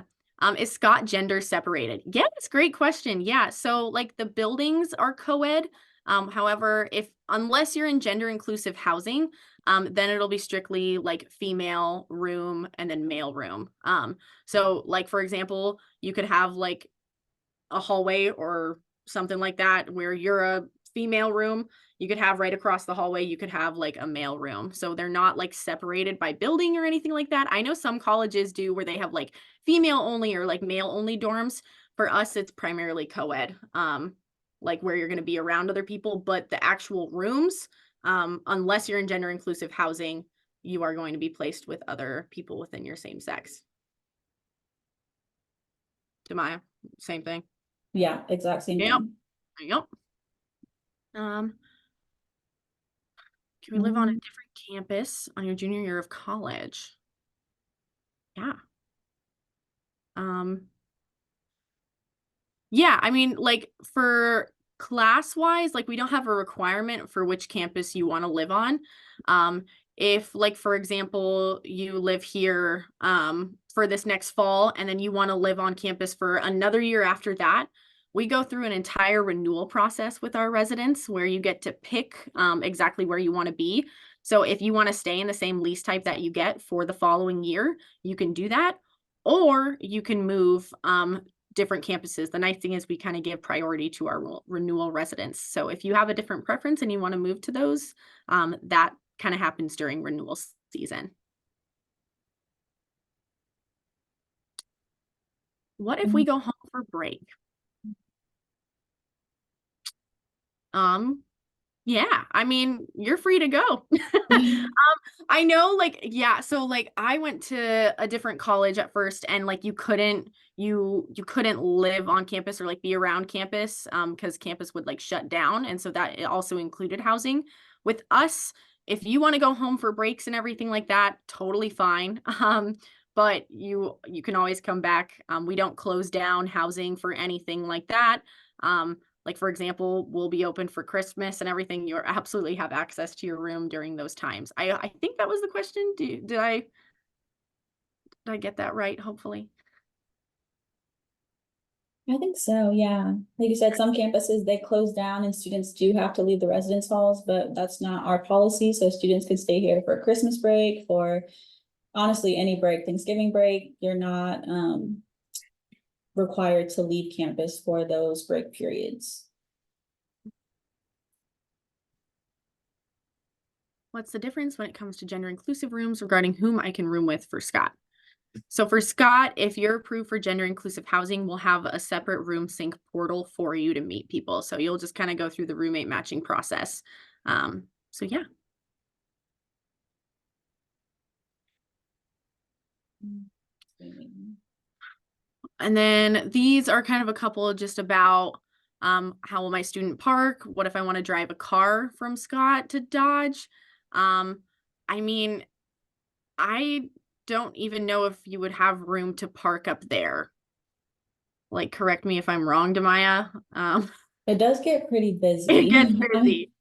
Is Scott gender separated? Yeah, that's a great question. Yeah. So like the buildings are co-ed. However, unless you're in gender inclusive housing, then it'll be strictly like female room and then male room. So like, for example, you could have like a hallway or something like that where you're a female room. You could have right across the hallway, you could have like a male room. So they're not like separated by building or anything like that. I know some colleges do where they have like female only or like male only dorms. For us, it's primarily co-ed, like where you're going to be around other people, but the actual rooms, unless you're in gender inclusive housing, you are going to be placed with other people within your same sex. Demaya, same thing. Yeah, exact same Yep. thing. Yep. Can we live on a different campus on your junior year of college? Yeah. Yeah, I mean, like for class-wise, like we don't have a requirement for which campus you want to live on. If like, for example, you live here for this next fall and then you want to live on campus for another year after that, we go through an entire renewal process with our residents where you get to pick exactly where you want to be. So if you want to stay in the same lease type that you get for the following year, you can do that, or you can move different campuses. The nice thing is we kind of give priority to our renewal residents. So if you have a different preference and you want to move to those, that kind of happens during renewal season. What if we go home for break? Yeah, I mean, you're free to go. I know, like, yeah, so like I went to a different college at first, and like you couldn't live on campus or like be around campus because campus would like shut down, and so that it also included housing. With us, if you want to go home for breaks and everything like that, totally fine. But you can always come back. We don't close down housing for anything like that. Like, for example, we'll be open for Christmas and everything. You absolutely have access to your room during those times. I think that was the question. Did I get that right? Hopefully. I think so, yeah. Like you said, some campuses, they close down and students do have to leave the residence halls, but that's not our policy. So students could stay here for Christmas break, for honestly, any break, Thanksgiving break. You're not required to leave campus for those break periods. What's the difference when it comes to gender inclusive rooms regarding whom I can room with for Scott? So for Scott, if you're approved for gender inclusive housing, we'll have a separate room sync portal for you to meet people. So you'll just kind of go through the roommate matching process. So yeah. And then these are kind of a couple just about how will my student park? What if I want to drive a car from Scott to Dodge? I mean, I don't even know if you would have room to park up there. Like, correct me if I'm wrong, Demaya. It does get pretty busy. It gets busy.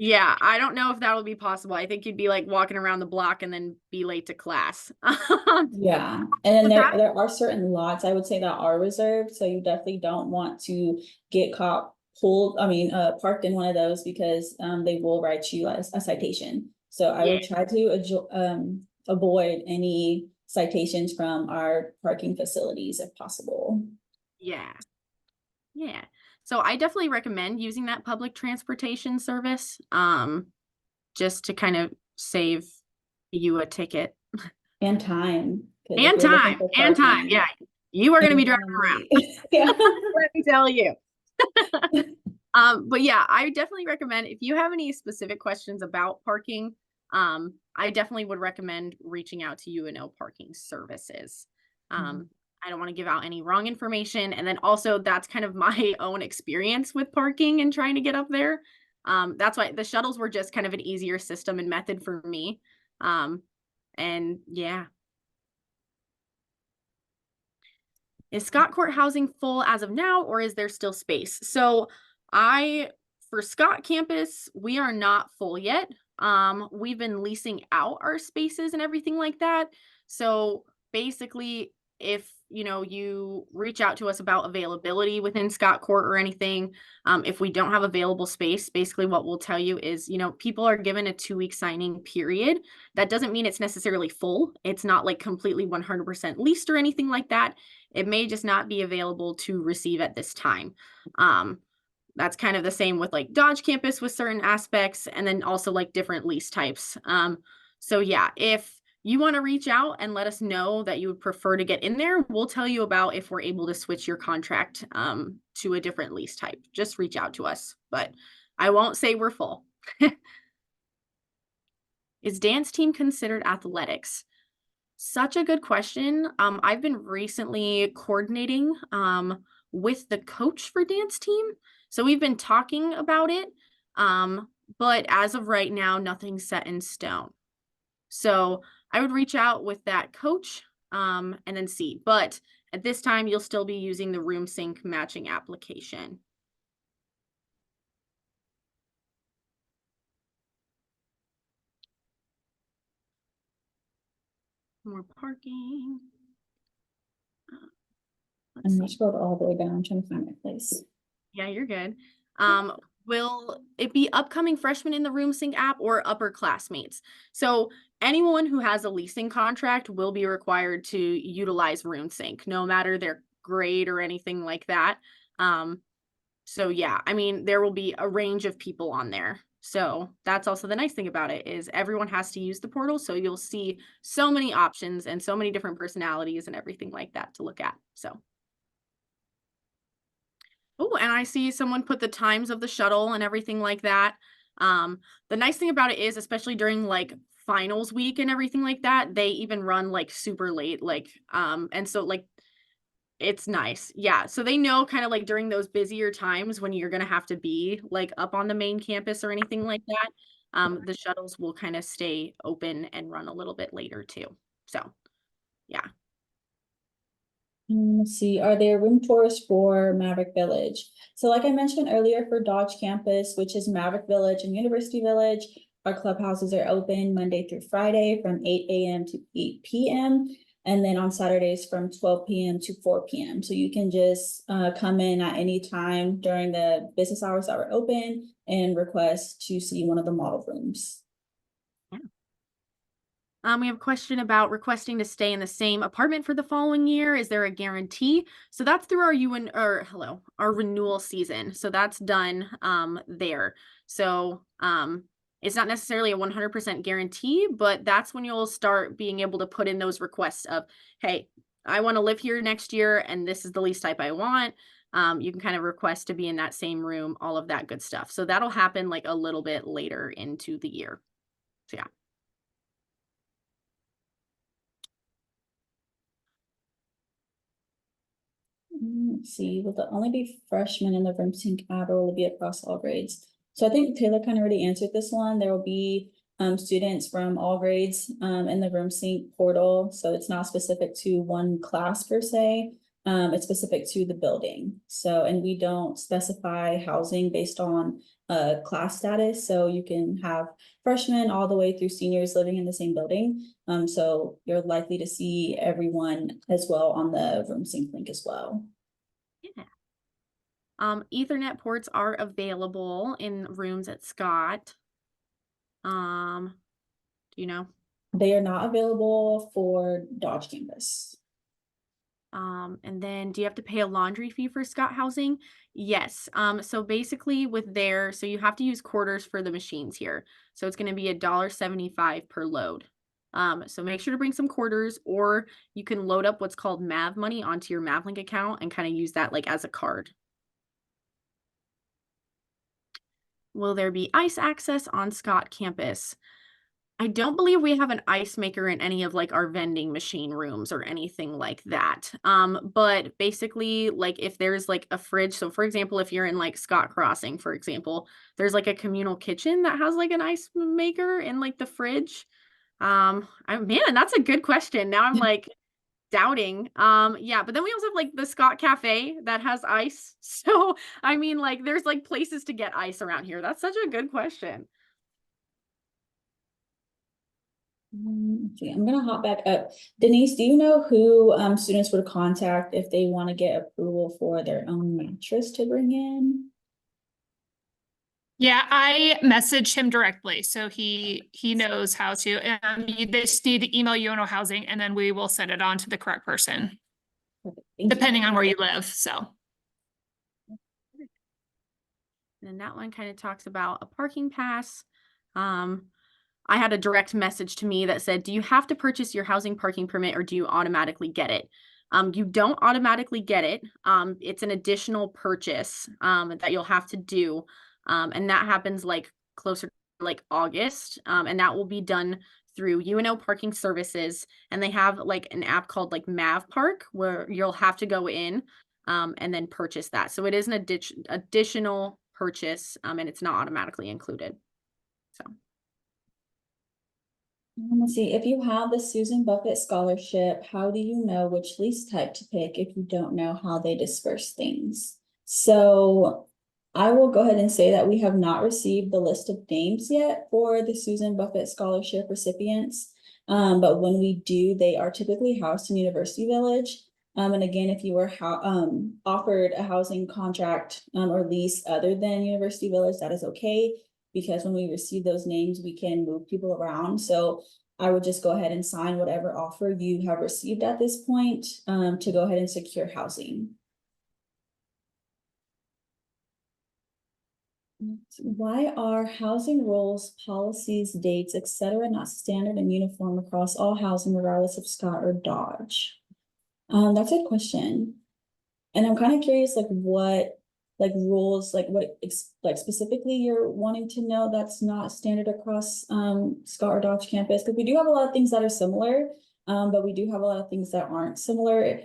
Yeah, I don't know if that'll be possible. I think you'd be like walking around the block and then be late to class. Yeah, and then there are certain lots, I would say, that are reserved, so you definitely don't want to get parked in one of those, because they will write you a citation. So I would try to avoid any citations from our parking facilities if possible. Yeah. Yeah. So I definitely recommend using that public transportation service, just to kind of save you a ticket. And time. And time. Yeah. You are going to be driving around. Yeah. Let me tell you. But yeah, I definitely recommend, if you have any specific questions about parking, I definitely would recommend reaching out to UNO Parking Services. I don't want to give out any wrong information. And then also, that's kind of my own experience with parking and trying to get up there. That's why the shuttles were just kind of an easier system and method for me. And yeah. Is Scott Court housing full as of now, or is there still space? So for Scott campus, we are not full yet. We've been leasing out our spaces and everything like that. So basically, if you reach out to us about availability within Scott Court or anything, if we don't have available space, basically what we'll tell you is, people are given a 2-week signing period. That doesn't mean it's necessarily full. It's not like completely 100% leased or anything like that. It may just not be available to receive at this time. That's kind of the same with like Dodge campus with certain aspects, and then also like different lease types. So yeah, if you want to reach out and let us know that you would prefer to get in there, we'll tell you about if we're able to switch your contract to a different lease type. Just reach out to us, but I won't say we're full. Is dance team considered athletics? Such a good question. I've been recently coordinating with the coach for dance team. So we've been talking about it. But as of right now, nothing's set in stone. So I would reach out with that coach and then see. But at this time, you'll still be using the room sync matching application. More parking. I'm scrolled all the way down, I'm trying to find my place. Yeah, you're good. will it be upcoming freshmen in the RoomSync app or upperclassmates? So anyone who has a leasing contract will be required to utilize RoomSync, no matter their grade or anything like that. So yeah, I mean, there will be a range of people on there. So that's also the nice thing about it is everyone has to use the portal. So you'll see so many options and so many different personalities and everything like that to look at. So. Oh, and I see someone put the times of the shuttle and everything like that. The nice thing about it is, especially during like finals week and everything like that, they even run like super late, and so like it's nice. Yeah. So they know kind of like during those busier times when you're gonna have to be like up on the main campus or anything like that, the shuttles will kind of stay open and run a little bit later too. So yeah. Let's see, are there room tours for Maverick Village? So like I mentioned earlier, for Dodge campus, which is Maverick Village and University Village, our clubhouses are open Monday through Friday from 8 a.m. to 8 p.m. And then on Saturdays from 12 p.m. to 4 p.m. So you can just come in at any time during the business hours that are open and request to see one of the model rooms. We have a question about requesting to stay in the same apartment for the following year. Is there a guarantee? So that's through our renewal season. So that's done there. So it's not necessarily a 100% guarantee, but that's when you'll start being able to put in those requests of, hey, I want to live here next year and this is the lease type I want. You can kind of request to be in that same room, all of that good stuff. So that'll happen like a little bit later into the year. So yeah. Let's see, will there only be freshmen in the RoomSync app or will it be across all grades? So I think Taylor kind of already answered this one. There will be students from all grades in the RoomSync portal. So it's not specific to one class per se. It's specific to the building. So, and we don't specify housing based on class status. So you can have freshmen all the way through seniors living in the same building. So you're likely to see everyone as well on the RoomSync link as well. Yeah. Ethernet ports are available in rooms at Scott. Do you know? They are not available for Dodge campus. And then do you have to pay a laundry fee for Scott housing? Yes. So basically so you have to use quarters for the machines here. So it's going to be $1.75 per load. So make sure to bring some quarters, or you can load up what's called Mav money onto your Mavlink account and kind of use that like as a card. Will there be ice access on Scott campus? I don't believe we have an ice maker in any of like our vending machine rooms or anything like that. But basically, like if there's like a fridge, so for example, if you're in like Scott Crossing, for example, there's like a communal kitchen that has like an ice maker in like the fridge. Man, that's a good question. Now I'm like doubting. Yeah, but then we also have like the Scott Cafe that has ice. So I mean, like there's like places to get ice around here. That's such a good question. Okay, I'm gonna hop back up. Denise, do you know who students would contact if they want to get approval for their own mattress to bring in? Yeah, I messaged him directly, so he knows how to. They just need to email UNO Housing, and then we will send it on to the correct person, Perfect. Thank you. depending on where you live. So. And that one kind of talks about a parking pass. I had a direct message to me that said, do you have to purchase your housing parking permit or do you automatically get it? You don't automatically get it. It's an additional purchase that you'll have to do. And that happens like closer to like August. And that will be done through UNO Parking Services. And they have like an app called like Mav Park where you'll have to go in and then purchase that. So it is an additional purchase and it's not automatically included. So. Let's see, if you have the Susan Buffett Scholarship, how do you know which lease type to pick if you don't know how they disperse things? So I will go ahead and say that we have not received the list of names yet for the Susan Buffett Scholarship recipients. But when we do, they are typically housed in University Village. And again, if you were offered a housing contract or lease other than University Village, that is okay. Because when we receive those names, we can move people around. So I would just go ahead and sign whatever offer you have received at this point to go ahead and secure housing. Why are housing rules, policies, dates, etc. not standard and uniform across all housing regardless of Scott or Dodge? That's a good question. And I'm kind of curious, like what, like rules, like what, like specifically you're wanting to know that's not standard across Scott or Dodge campus, because we do have a lot of things that are similar, but we do have a lot of things that aren't similar.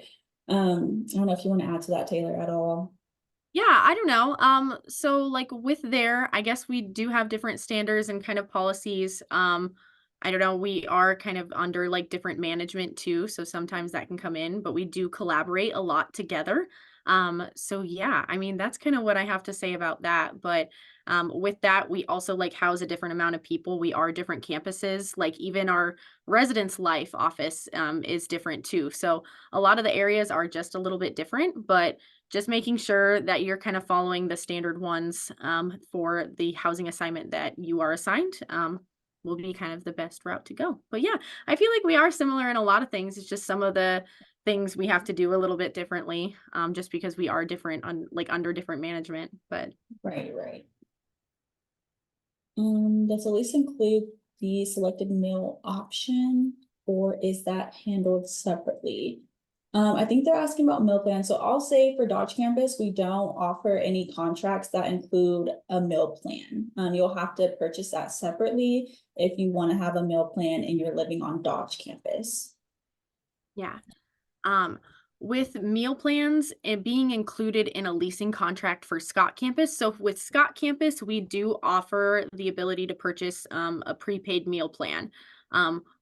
I don't know if you want to add to that, Taylor, at all. Yeah, I don't know. So like with there, I guess we do have different standards and kind of policies. I don't know, we are kind of under like different management too, so sometimes that can come in, but we do collaborate a lot together. So yeah, I mean, that's kind of what I have to say about that. But with that, we also like house a different amount of people. We are different campuses, like even our residence life office is different too. So a lot of the areas are just a little bit different, but just making sure that you're kind of following the standard ones for the housing assignment that you are assigned will be kind of the best route to go. But yeah, I feel like we are similar in a lot of things. It's just some of the things we have to do a little bit differently just because we are different like under different management. But Right. Does the lease include the selected meal option, or is that handled separately? I think they're asking about meal plans. So I'll say for Dodge campus, we don't offer any contracts that include a meal plan. You'll have to purchase that separately if you want to have a meal plan and you're living on Dodge campus. yeah. With meal plans and being included in a leasing contract for Scott campus. So with Scott campus, we do offer the ability to purchase a prepaid meal plan.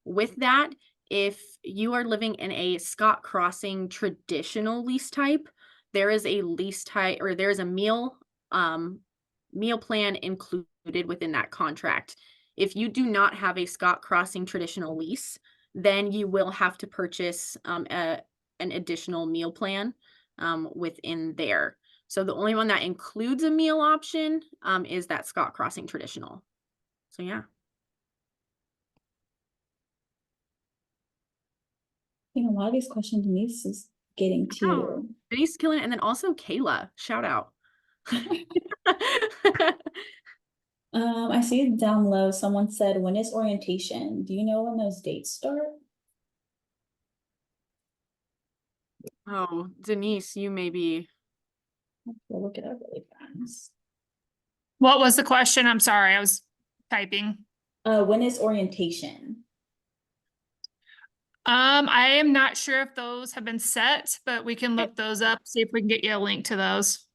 With that, if you are living in a Scott Crossing traditional lease type, there is a lease type or there is a meal plan included within that contract. If you do not have a Scott Crossing traditional lease, then you will have to purchase an additional meal plan within there. So the only one that includes a meal option is that Scott Crossing traditional. So yeah. I think a lot of these questions Denise is getting Oh, to. Denise killing it. And then also Kayla, shout out. I see down low, someone said, when is orientation? Do you know when those dates start? Oh, Denise, you may be. We'll look it up really fast. What was the question? I'm sorry, I was typing. When is orientation? I am not sure if those have been set, but we can look those up, see if we can get you a link to those.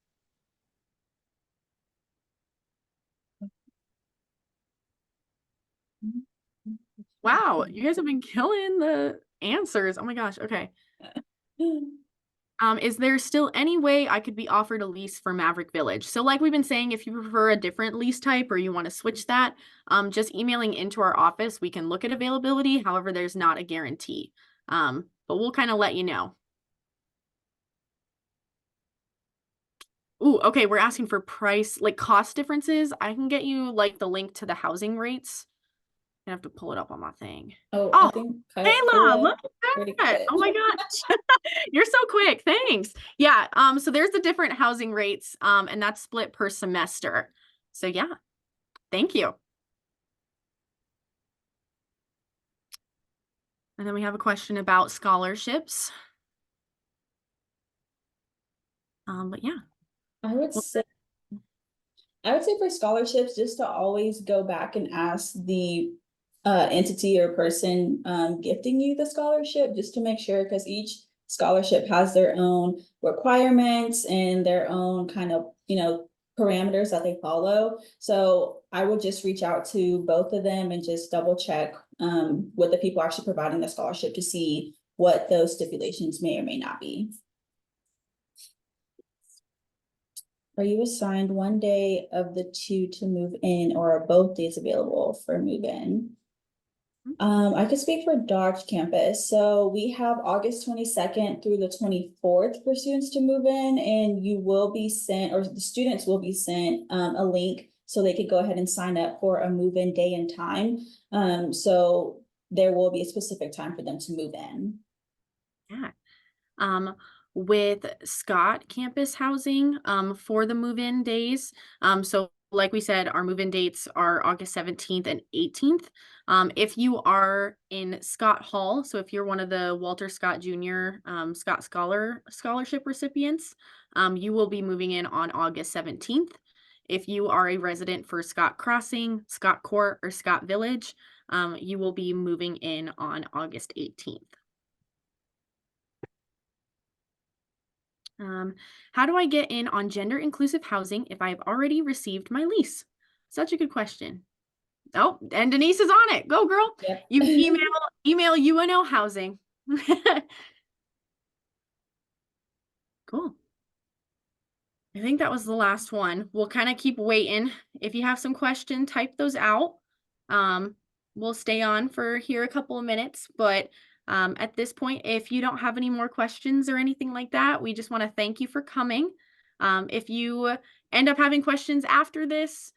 Wow, you guys have been killing the answers. Oh my gosh. Okay. Is there still any way I could be offered a lease for Maverick Village? So like we've been saying, if you prefer a different lease type or you want to switch that, just emailing into our office, we can look at availability. However, there's not a guarantee. But we'll kind of let you know. Ooh, okay, we're asking for price, like cost differences. I can get you like the link to the housing rates. I have to pull it up on my thing. Oh, Oh, I think Kayla, look pretty at that. quick. Oh my gosh. You're so quick. Thanks. Yeah. So there's the different housing rates, and that's split per semester. So yeah, thank you. And then we have a question about scholarships. But yeah. I would say for scholarships, just to always go back and ask the entity or person gifting you the scholarship, just to make sure, because each scholarship has their own requirements and their own kind of, parameters that they follow. So I would just reach out to both of them and just double check with the people actually providing the scholarship to see what those stipulations may or may not be. Are you assigned one day of the 2 to move in, or are both days available for move in? I could speak for Dodge campus. So we have August 22nd through the 24th for students to move in, and you will be sent, or the students will be sent a link so they could go ahead and sign up for a move-in day and time. So there will be a specific time for them to move in. Yeah. With Scott campus housing, for the move-in days. So like we said, our move-in dates are August 17th and 18th. If you are in Scott Hall, so if you're one of the Walter Scott Jr. Scott Scholarship recipients, you will be moving in on August 17th. If you are a resident for Scott Crossing, Scott Court, or Scott Village, you will be moving in on August 18th. How do I get in on gender inclusive housing if I've already received my lease? Such a good question. Oh, and Denise is on it. Go, girl. Yep. You email UNO Housing. Cool. I think that was the last one. We'll kind of keep waiting. If you have some questions, type those out. We'll stay on for here a couple of minutes, but at this point, if you don't have any more questions or anything like that, we just want to thank you for coming. If you end up having questions after this,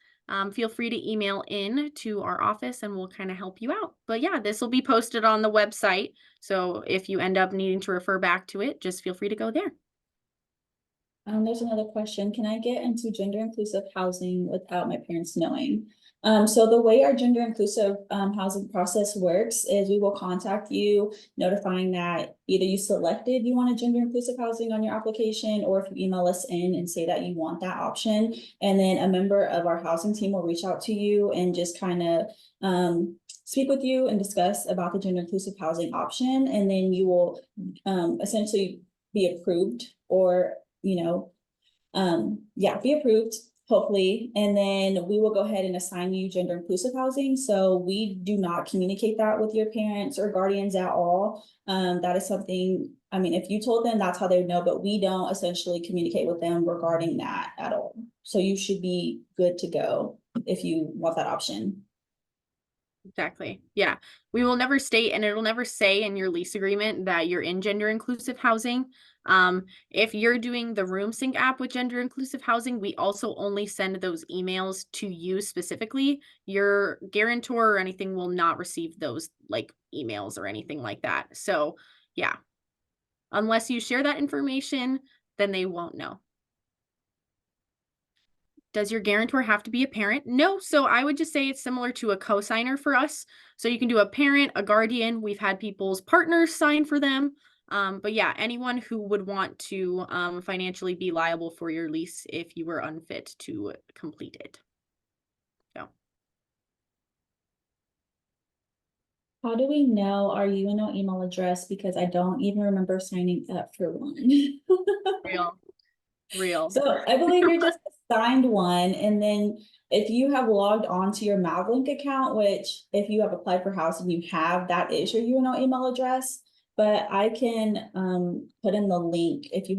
feel free to email in to our office and we'll kind of help you out. But yeah, this will be posted on the website. So if you end up needing to refer back to it, just feel free to go there. There's another question. Can I get into gender inclusive housing without my parents knowing? So the way our gender inclusive housing process works is we will contact you notifying that either you selected you want a gender inclusive housing on your application, or if you email us in and say that you want that option, and then a member of our housing team will reach out to you and just kind of speak with you and discuss about the gender inclusive housing option, and then you will essentially be approved, or be approved, hopefully. And then we will go ahead and assign you gender inclusive housing. So we do not communicate that with your parents or guardians at all. That is something, I mean, if you told them, that's how they would know, but we don't essentially communicate with them regarding that at all. So you should be good to go if you want that option. Exactly. Yeah. We will never state, and it'll never say in your lease agreement that you're in gender inclusive housing. If you're doing the RoomSync app with gender inclusive housing, we also only send those emails to you specifically. Your guarantor or anything will not receive those like emails or anything like that. So yeah, unless you share that information, then they won't know. Does your guarantor have to be a parent? No. So I would just say it's similar to a co-signer for us. So you can do a parent, a guardian. We've had people's partners sign for them. But yeah, anyone who would want to financially be liable for your lease if you were unfit to complete it. So. How do we know our UNO email address? Because I don't even remember signing up for one. Real. So I believe you're just assigned one, and then if you have logged on to your Mavlink account, which if you have applied for housing, you have, that is your UNO email address. But I can put in the link if you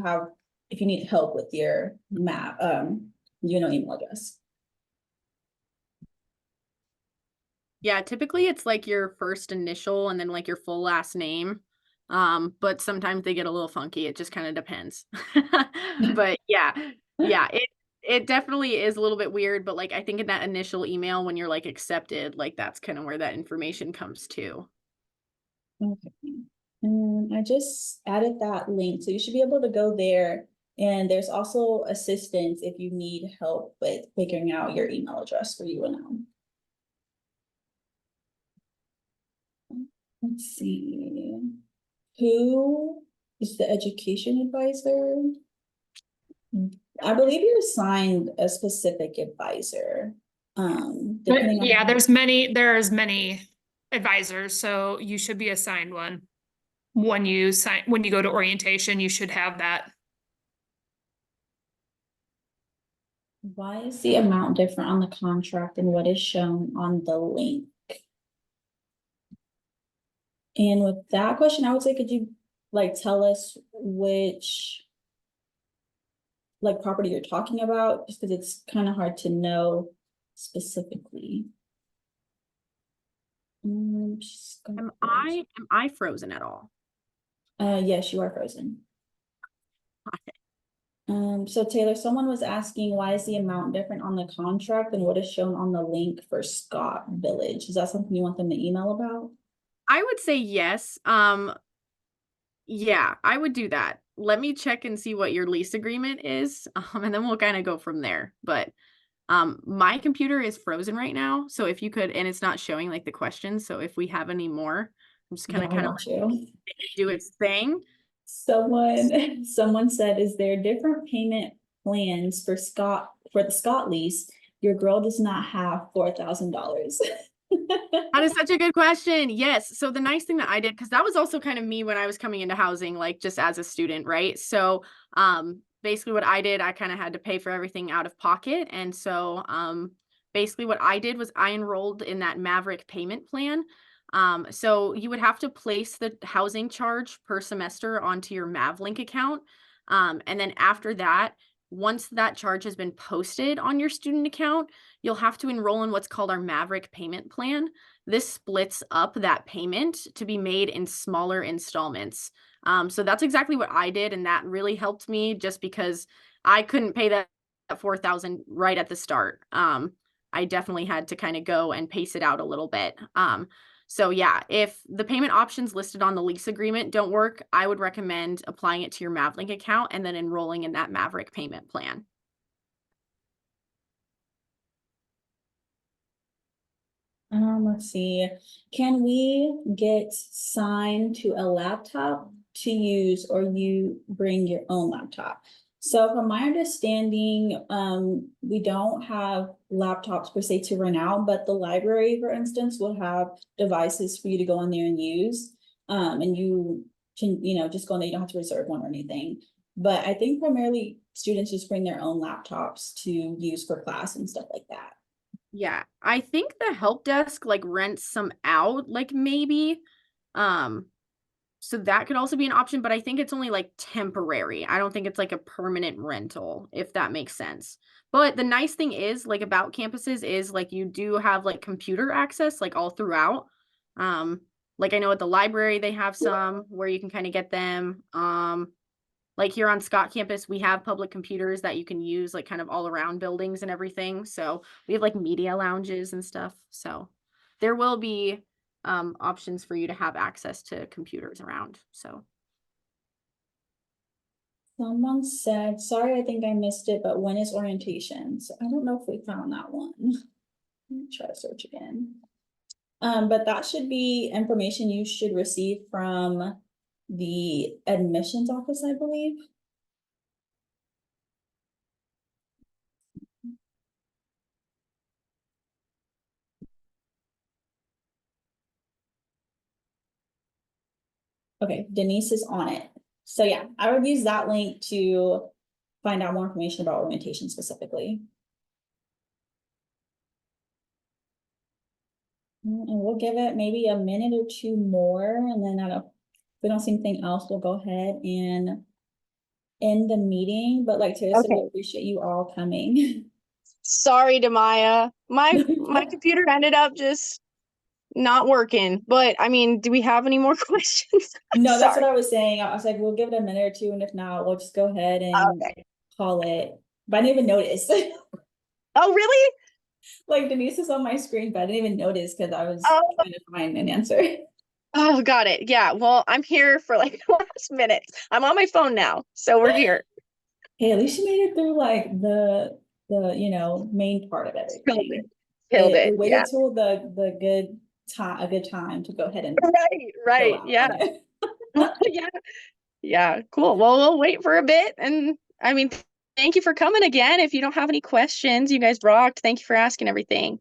need help with your UNO email address. Yeah, typically it's like your first initial and then like your full last name. But sometimes they get a little funky. It just kind of depends. But yeah, it definitely is a little bit weird, but like I think in that initial email when you're like accepted, like that's kind of where that information comes to. Okay. I just added that link, so you should be able to go there. And there's also assistance if you need help with figuring out your email address for UNO. Let's see. Who is the education advisor? I believe you're assigned a specific advisor. Depending on Yeah, there's many advisors, so you should be assigned one. When you go to orientation, you should have that. Why is the amount different on the contract than what is shown on the link? And with that question, I would say, could you like tell us which like property you're talking about? Just because it's kind of hard to know specifically. Scott Am Village. I frozen at all? Yes, you are frozen. Okay. So Taylor, someone was asking, why is the amount different on the contract than what is shown on the link for Scott Village? Is that something you want them to email about? I would say yes. Yeah, I would do that. Let me check and see what your lease agreement is, and then we'll kind of go from there. But my computer is frozen right now, so if you could, and it's not showing like the questions, so if we have any more, I'm just Yeah, gonna I kind of got you. do its thing. Someone said, is there different payment plans for the Scott lease? Your girl does not have $4,000. That is such a good question. Yes. So the nice thing that I did, because that was also kind of me when I was coming into housing, like just as a student, right? So basically what I did, I kind of had to pay for everything out of pocket. And so basically what I did was I enrolled in that Maverick payment plan. So you would have to place the housing charge per semester onto your MavLink account. And then after that, once that charge has been posted on your student account, you'll have to enroll in what's called our Maverick payment plan. This splits up that payment to be made in smaller installments. So that's exactly what I did, and that really helped me just because I couldn't pay that $4,000 right at the start. I definitely had to kind of go and pace it out a little bit. So yeah, if the payment options listed on the lease agreement don't work, I would recommend applying it to your MavLink account and then enrolling in that Maverick payment plan. Let's see. Can we get signed to a laptop to use, or you bring your own laptop? So from my understanding, we don't have laptops per se to rent out, but the library, for instance, will have devices for you to go in there and use. And you can, just go in there, you don't have to reserve one or anything. But I think primarily students just bring their own laptops to use for class and stuff like that. Yeah, I think the help desk like rents some out, like maybe. Um, so that could also be an option, but I think it's only like temporary. I don't think it's like a permanent rental, if that makes sense. But the nice thing is like about campuses is like you do have like computer access like all throughout. Like I know at the library they have some where you can kind of get them. Like here on Scott campus, we have public computers that you can use like kind of all around buildings and everything. So we have like media lounges and stuff. So there will be options for you to have access to computers around. So Someone said, sorry, I think I missed it, but when is orientation? So I don't know if we found that one. Let me try to search again. But that should be information you should receive from the admissions office, I believe. Okay, Denise is on it. So yeah, I would use that link to find out more information about orientation specifically. And we'll give it maybe a minute or two more, and then if we don't see anything else, we'll go ahead and end the meeting. But like Tara said, we Okay. appreciate you all coming. Sorry, Demaya. My computer ended up just not working. But I mean, do we have any more questions? No, that's what Sorry. I was saying. I was like, we'll give it a minute or two, and if not, we'll just go ahead and Okay. call it. But I didn't even notice. Oh, really? Like Denise is on my screen, but I didn't even notice because I was Oh. trying to find an answer. Oh, got it. Yeah. Well, I'm here for like the last minute. I'm on my phone now, so we're here. Hey, at least you made it through like the main part of Killed everything. it. Killed We it. waited Yeah. till a good time to go ahead and Right. go Right. out Yeah. on it. Yeah. Yeah. Cool. Well, we'll wait for a bit. And I mean, thank you for coming again. If you don't have any questions, you guys rocked. Thank you for asking everything.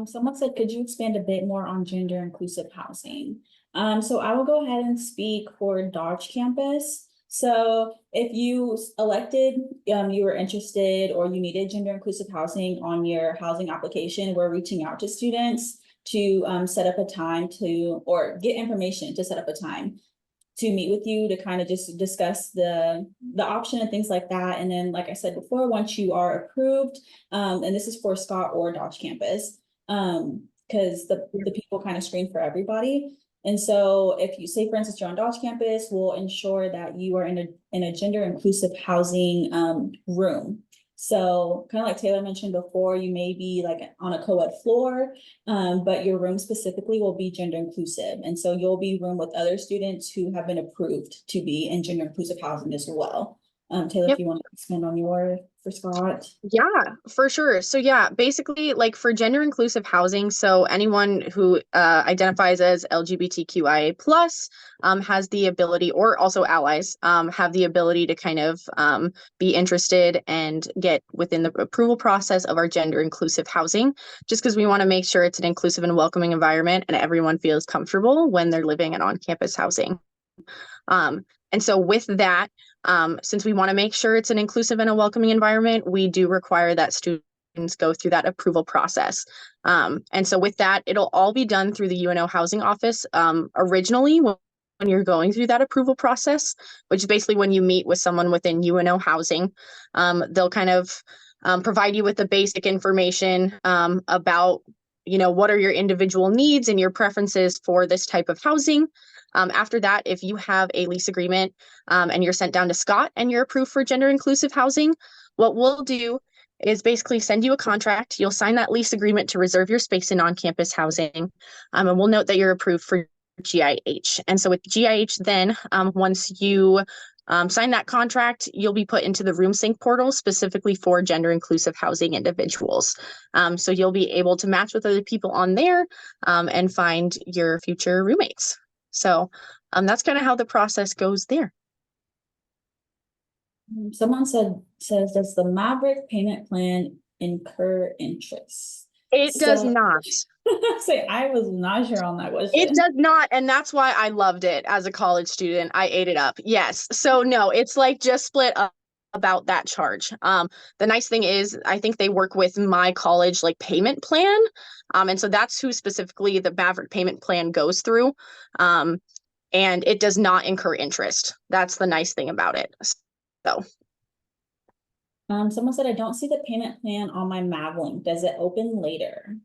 Someone said, could you expand a bit more on gender inclusive housing? So I will go ahead and speak for Dodge campus. So if you elected, you were interested or you needed gender inclusive housing on your housing application, we're reaching out to students to set up a time or get information to set up a time to meet with you to kind of just discuss the option and things like that. And then, like I said before, once you are approved, and this is for Scott or Dodge campus, because the people kind of screen for everybody. And so if you say, for instance, you're on Dodge campus, we'll ensure that you are in a gender inclusive housing room. So kind of like Taylor mentioned before, you may be like on a co-ed floor, but your room specifically will be gender inclusive. And so you'll be room with other students who have been approved to be in gender inclusive housing as well. Taylor, Yep. if you want to expand on your for Scott. Yeah, for sure. So yeah, basically like for gender inclusive housing, so anyone who identifies as LGBTQIA plus has the ability, or also allies have the ability to kind of be interested and get within the approval process of our gender inclusive housing, just because we want to make sure it's an inclusive and welcoming environment and everyone feels comfortable when they're living in on-campus housing. And so with that, since we want to make sure it's an inclusive and a welcoming environment, we do require that students go through that approval process. And so with that, it'll all be done through the UNO housing office. Originally, when you're going through that approval process, which is basically when you meet with someone within UNO housing, they'll kind of provide you with the basic information about, you know, what are your individual needs and your preferences for this type of housing. After that, if you have a lease agreement and you're sent down to Scott and you're approved for gender inclusive housing, what we'll do is basically send you a contract. You'll sign that lease agreement to reserve your space in on-campus housing. And we'll note that you're approved for GIH. And so with GIH, then once you sign that contract, you'll be put into the Room Sync portal specifically for gender inclusive housing individuals. So you'll be able to match with other people on there and find your future roommates. So that's kind of how the process goes there. Someone says, does the Maverick payment plan incur interest? It does So- not. Say, I was not sure on that question. It does not. And that's why I loved it as a college student. I ate it up. Yes. So no, it's like just split up about that charge. The nice thing is I think they work with my college like payment plan. And so that's who specifically the Maverick payment plan goes through. And it does not incur interest. That's the nice thing about it. So Someone said, I don't see the payment plan on my MavLink. Does it open later?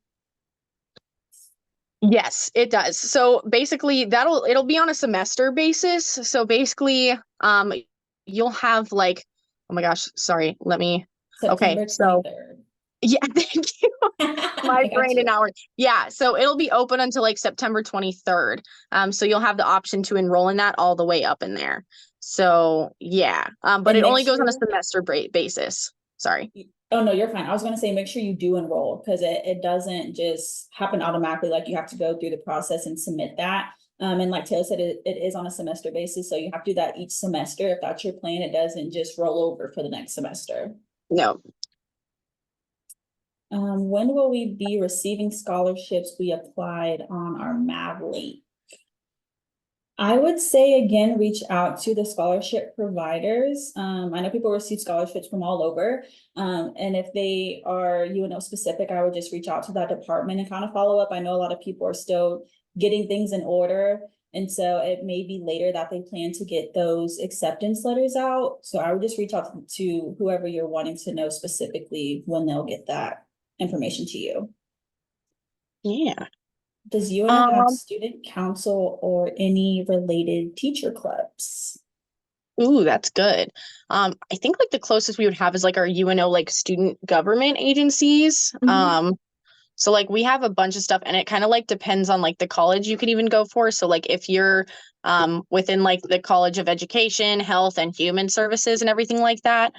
yes, it does. So basically it'll be on a semester basis. So basically, you'll have like, oh my gosh, sorry, let me, September okay, so 23rd. yeah, thank you. My I got brain you. an hour. Yeah, so it'll be open until like September 23rd. So you'll have the option to enroll in that all the way up in there. So yeah, but And it make only goes on a sure- semester basis. Sorry. Oh, no, you're fine. I was gonna say, make sure you do enroll, because it doesn't just happen automatically, like you have to go through the process and submit that. And like Taylor said, it is on a semester basis, so you have to do that each semester. If that's your plan, it doesn't just roll over for the next semester. No. When will we be receiving scholarships we applied on our MavLink? I would say, again, reach out to the scholarship providers. I know people receive scholarships from all over. And if they are UNO specific, I would just reach out to that department and kind of follow up. I know a lot of people are still getting things in order. And so it may be later that they plan to get those acceptance letters out. So I would just reach out to whoever you're wanting to know specifically when they'll get that information to you. Yeah. Does UNO have student council or any related teacher clubs? Ooh, that's good. I think like the closest we would have is like our UNO like student government agencies. Mhm. So like we have a bunch of stuff and it kind of like depends on like the college you could even go for. So like if you're within like the College of Education, Health and Human Services and everything like that,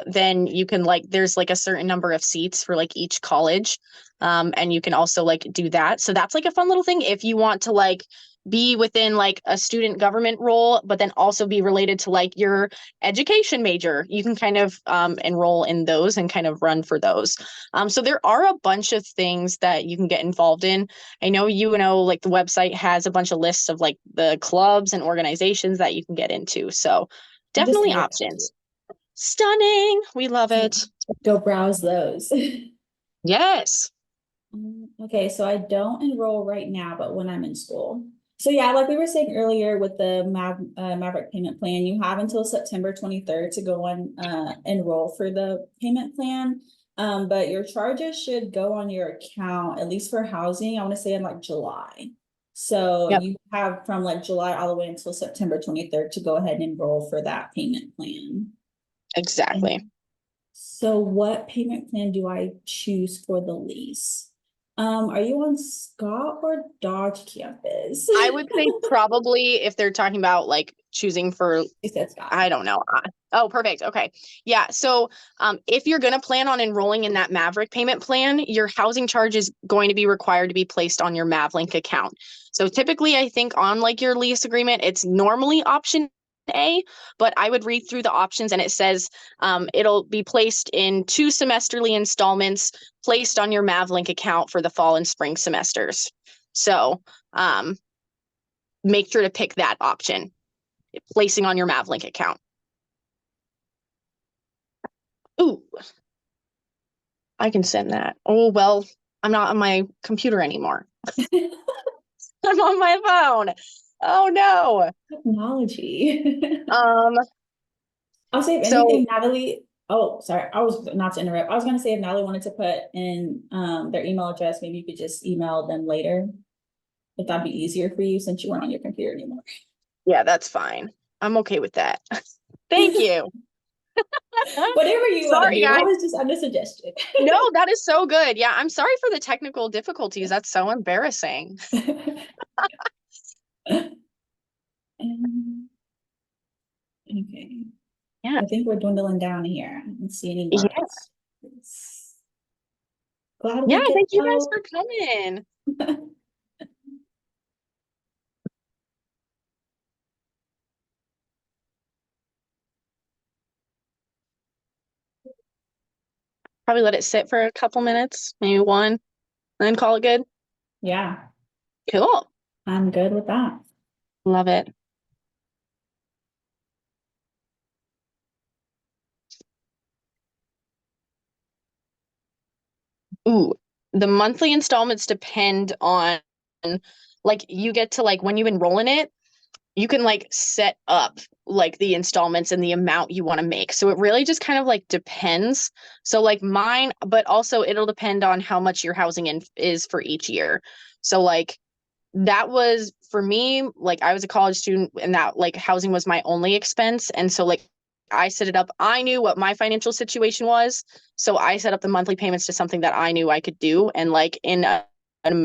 then you can like there's like a certain number of seats for like each college. And you can also like do that. So that's like a fun little thing if you want to like be within like a student government role, but then also be related to like your education major. You can kind of enroll in those and kind of run for those. So there are a bunch of things that you can get involved in. I know UNO, like the website has a bunch of lists of like the clubs and organizations that you can get into. So I just definitely added that options. Stunning. We love it. Go browse those. Yes. Okay, so I don't enroll right now, but when I'm in school. So yeah, like we were saying earlier with the Maverick payment plan, you have until September 23rd to go on enroll for the payment plan. But your charges should go on your account, at least for housing, I want to say in like July. So Yep. you have from like July all the way until September 23rd to go ahead and enroll for that payment plan. Exactly. So what payment plan do I choose for the lease? Are you on Scott or Dodge campus? I would say probably if they're talking about like choosing for, You said Scott. I don't know. Oh, perfect. Okay. Yeah. So if you're going to plan on enrolling in that Maverick payment plan, your housing charge is going to be required to be placed on your MavLink account. So typically, I think on like your lease agreement, it's normally option A, but I would read through the options and it says it'll be placed in 2 semesterly installments placed on your MavLink account for the fall and spring semesters. So make sure to pick that option, placing on your MavLink account. Ooh, I can send that. Oh, well, I'm not on my computer anymore. I'm on my phone. Oh no. Technology. I'll say if So- anything, Natalie, oh, sorry, I was not to interrupt. I was gonna say if Natalie wanted to put in their email address, maybe you could just email them later. If that'd be easier for you since you weren't on your computer anymore. yeah, that's fine. I'm okay with that. Thank you. Whatever you want to Sorry, do, guys. I was just under suggestion. No, that is so good. Yeah, I'm sorry for the technical difficulties. That's so embarrassing. Okay. Yeah. I think we're dwindling down here. I don't see any Yeah. more questions. Glad we Yeah, could thank you guys help. for coming. Probably let it sit for a couple minutes, maybe one, and then call it good. Yeah, Cool. I'm good with that. Love it. Ooh, the monthly installments depend on, like, you get to, like, when you enroll in it, you can like set up like the installments and the amount you want to make. So it really just kind of like depends. So like mine, but also it'll depend on how much your housing is for each year. So like that was for me, like I was a college student and that like housing was my only expense. And so like I set it up. I knew what my financial situation was. So I set up the monthly payments to something that I knew I could do and like in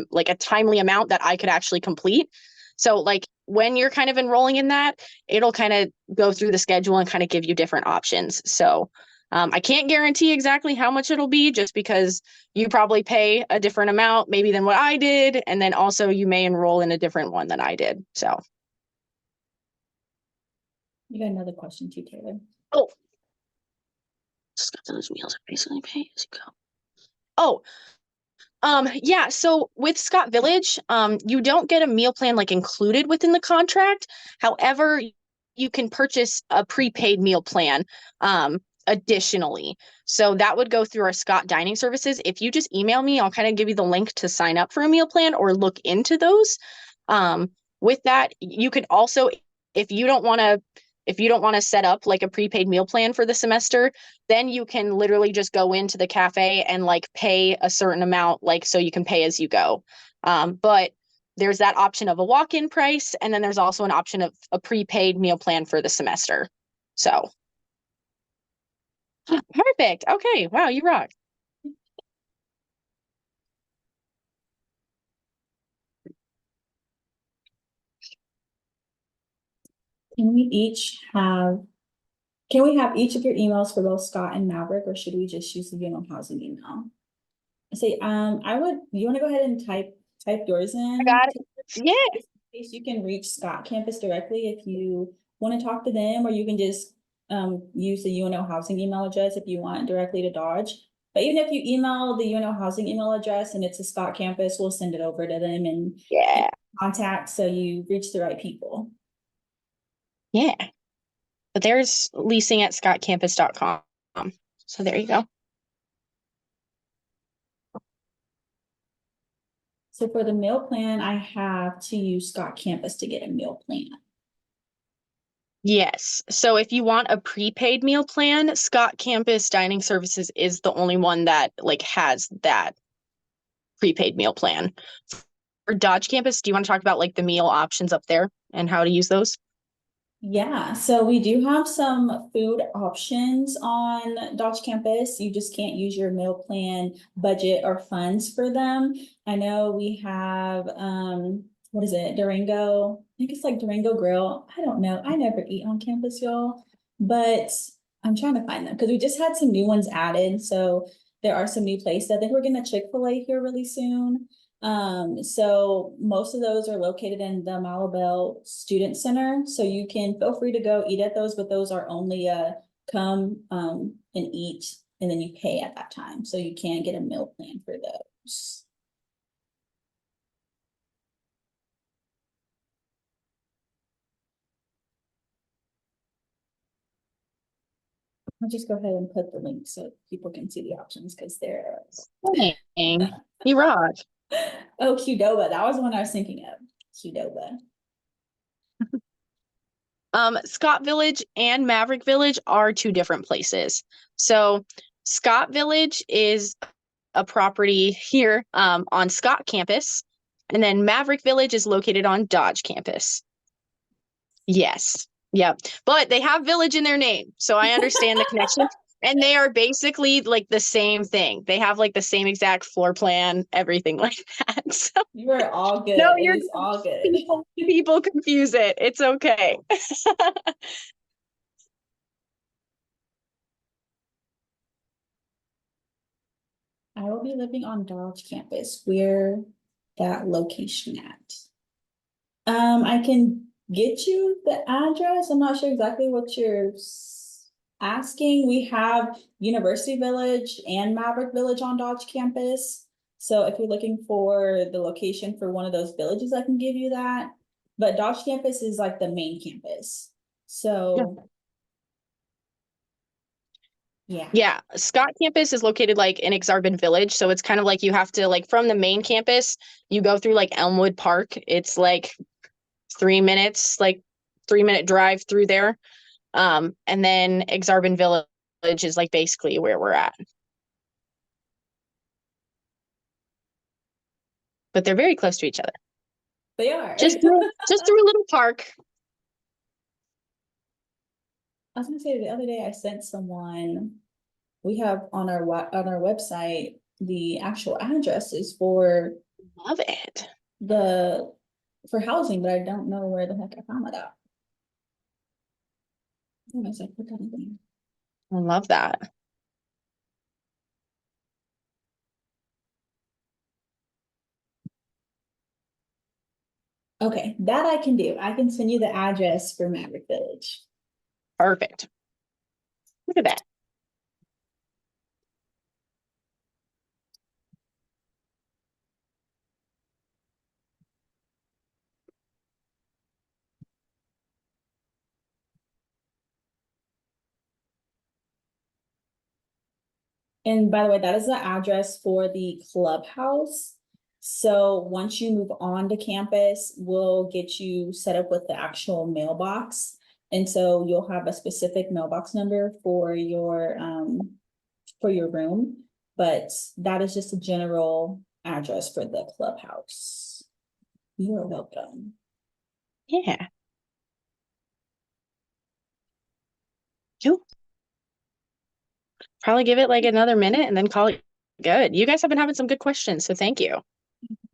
like a timely amount that I could actually complete. So like when you're kind of enrolling in that, it'll kind of go through the schedule and kind of give you different options. So I can't guarantee exactly how much it'll be just because you probably pay a different amount maybe than what I did. And then also you may enroll in a different one than I did. So. You got another question too, Taylor. Oh. Scott Village meals are basically pay as you go. Oh, yeah, so with Scott Village, you don't get a meal plan like included within the contract. However, you can purchase a prepaid meal plan additionally. So that would go through our Scott Dining Services. If you just email me, I'll kind of give you the link to sign up for a meal plan or look into those. With that, you could also, if you don't want to set up like a prepaid meal plan for the semester, then you can literally just go into the cafe and like pay a certain amount, like so you can pay as you go. But there's that option of a walk-in price, and then there's also an option of a prepaid meal plan for the semester. So perfect. Okay. Wow, you rock. Can we have each of your emails for both Scott and Maverick, or should we just use the UNO housing email? I say, you want to go ahead and type yours in? I got it. Yeah. In case you can reach Scott campus directly if you want to talk to them, or you can just use the UNO housing email address if you want directly to Dodge. But even if you email the UNO housing email address and it's a Scott campus, we'll send it over to them and Yeah. contact so you reach the right people. Yeah. But there's leasing at scottcampus.com. So there you go. So for the meal plan, I have to use Scott campus to get a meal plan. Yes. So if you want a prepaid meal plan, Scott Campus Dining Services is the only one that like has that prepaid meal plan. For Dodge Campus, do you want to talk about like the meal options up there and how to use those? Yeah, so we do have some food options on Dodge campus. You just can't use your meal plan budget or funds for them. I know we have, what is it, Durango? I think it's like Durango Grill. I don't know. I never eat on campus, y'all, but I'm trying to find them because we just had some new ones added. So there are some new places. I think we're getting a Chick-fil-A here really soon. So most of those are located in the Malabelle Student Center, so you can feel free to go eat at those, but those are only come and eat, and then you pay at that time, so you can get a meal plan for those. I'll just go ahead and put the link so people can see the options because they're Dang, you rock. oh, Qdoba, that was the one I was thinking of. Qdoba. Scott Village and Maverick Village are two different places. So Scott Village is a property here on Scott campus, and then Maverick Village is located on Dodge campus. Yes. Yep. But they have village in their name, so I understand the connection. And they are basically like the same thing. They have like the same exact floor plan, everything like that. So You are all good. no, It you're is all good. people confuse it. It's okay. I will be living on Dodge campus. Where that location at? I can get you the address. I'm not sure exactly what you're asking. We have University Village and Maverick Village on Dodge campus. So if you're looking for the location for one of those villages, I can give you that. But Dodge campus is like the main campus. So yeah. Yeah, Scott campus is located like in Exarban Village, so it's kind of like you have to like from the main campus, you go through like Elmwood Park. It's like 3 minutes, like 3 minute drive through there. And then Exarban Village is like basically where we're at. But they're very close to each other. They are. Just through a little park. I was gonna say the other day I sent someone, we have on our website, the actual addresses for Love it. for housing, but I don't know where the heck I found that out. Unless I put that in I love that. there. Okay, that I can do. I can send you the address for Maverick Village. Perfect. Look at that. And by the way, that is the address for the clubhouse. So once you move on to campus, we'll get you set up with the actual mailbox. And so you'll have a specific mailbox number for your room, but that is just a general address for the clubhouse. You are welcome. Yeah. Cool. Probably give it like another minute and then call it good. You guys have been having some good questions, so thank you.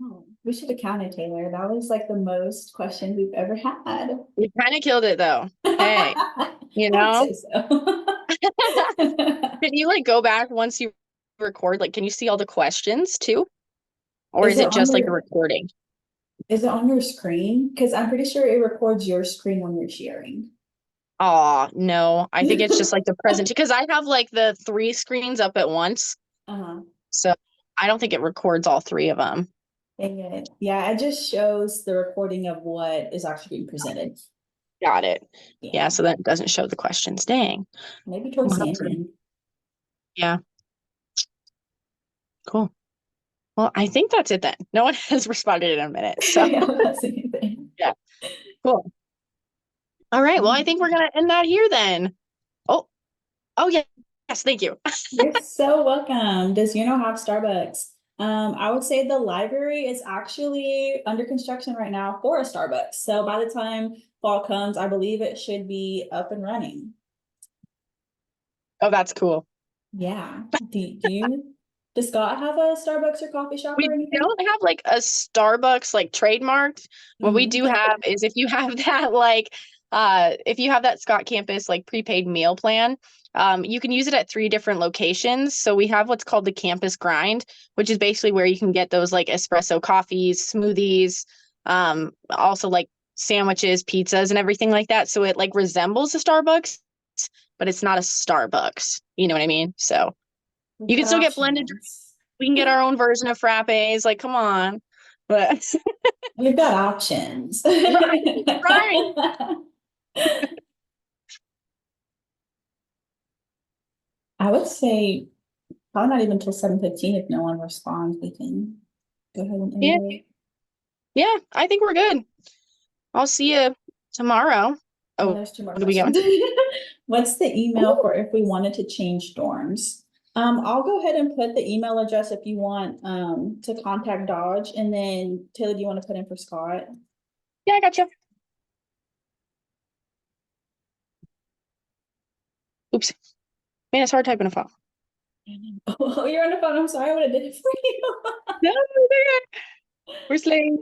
Oh, we should have counted, Taylor. That was like the most questions we've ever had. You kind of killed it though. Hey, you I'd know? say so. Can you like go back once you record? Like, can you see all the questions too? Or Is is it it just on like a your- recording? Is it on your screen? Because I'm pretty sure it records your screen when you're sharing. Oh, no. I think it's just like the present because I have like the 3 screens up at once. Uh-huh. So I don't think it records all 3 of them. Dang it. Yeah, it just shows the recording of what is actually being presented. Got it. Yeah, so that doesn't show the questions. Dang. Maybe towards the We'll have to- end. Yeah. Cool. Well, I think that's it then. No one has responded in a minute. So Yeah, that's anything. cool. All right. Well, I think we're gonna end that here then. Oh, yeah. Yes, thank you. You're so welcome. Does you know have Starbucks? I would say the library is actually under construction right now for a Starbucks. So by the time fall comes, I believe it should be up and running. Oh, that's cool. Yeah. Does Scott have a Starbucks or coffee shop We or anything? don't have like a Starbucks like trademarked. What we Mhm. do have is if you have that if you have that Scott Campus like prepaid meal plan, you can use it at 3 different locations. So we have what's called the Campus Grind, which is basically where you can get those like espresso coffees, smoothies, also like sandwiches, pizzas, and everything like that. So it like resembles a Starbucks, but it's not a Starbucks. You know what I mean? So you can still get blended drinks. We can get our own version of frappes. Like, come on. But We've got options. right. I would say probably not even until 7:15. If no one responds, we can go ahead and end Yeah. it. Yeah, I think we're good. I'll see you tomorrow. Oh, Oh, there's 2 more what do we got? questions. What's the email for if we wanted to change dorms? I'll go ahead and put the email address if you want to contact Dodge, and then Taylor, do you want to put in for Scott? Yeah, I got you. Oops. Man, it's hard typing a file. Oh, you're on the phone. I'm sorry, I would have did it for you. No, we're slaying.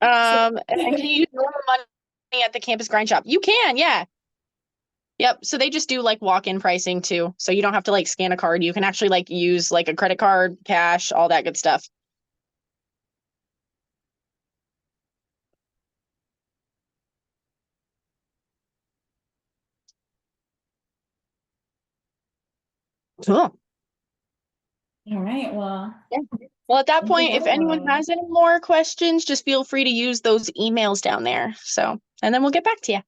And can you use normal money at the Campus Grind Shop? You can, yeah. Yep. So they just do like walk-in pricing too. So you don't have to like scan a card. You can actually like use like a credit card, cash, all that good stuff. Cool. All right, well. Well, at that Thank you, point, if anyone Bella. has any more questions, just feel free to use those emails down there. So, and then we'll get back to you.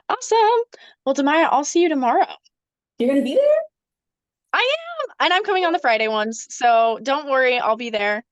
Awesome. Well, Demaya, I'll see you tomorrow. You're gonna be there? I am, and I'm coming on the Friday ones. So don't worry, I'll be there.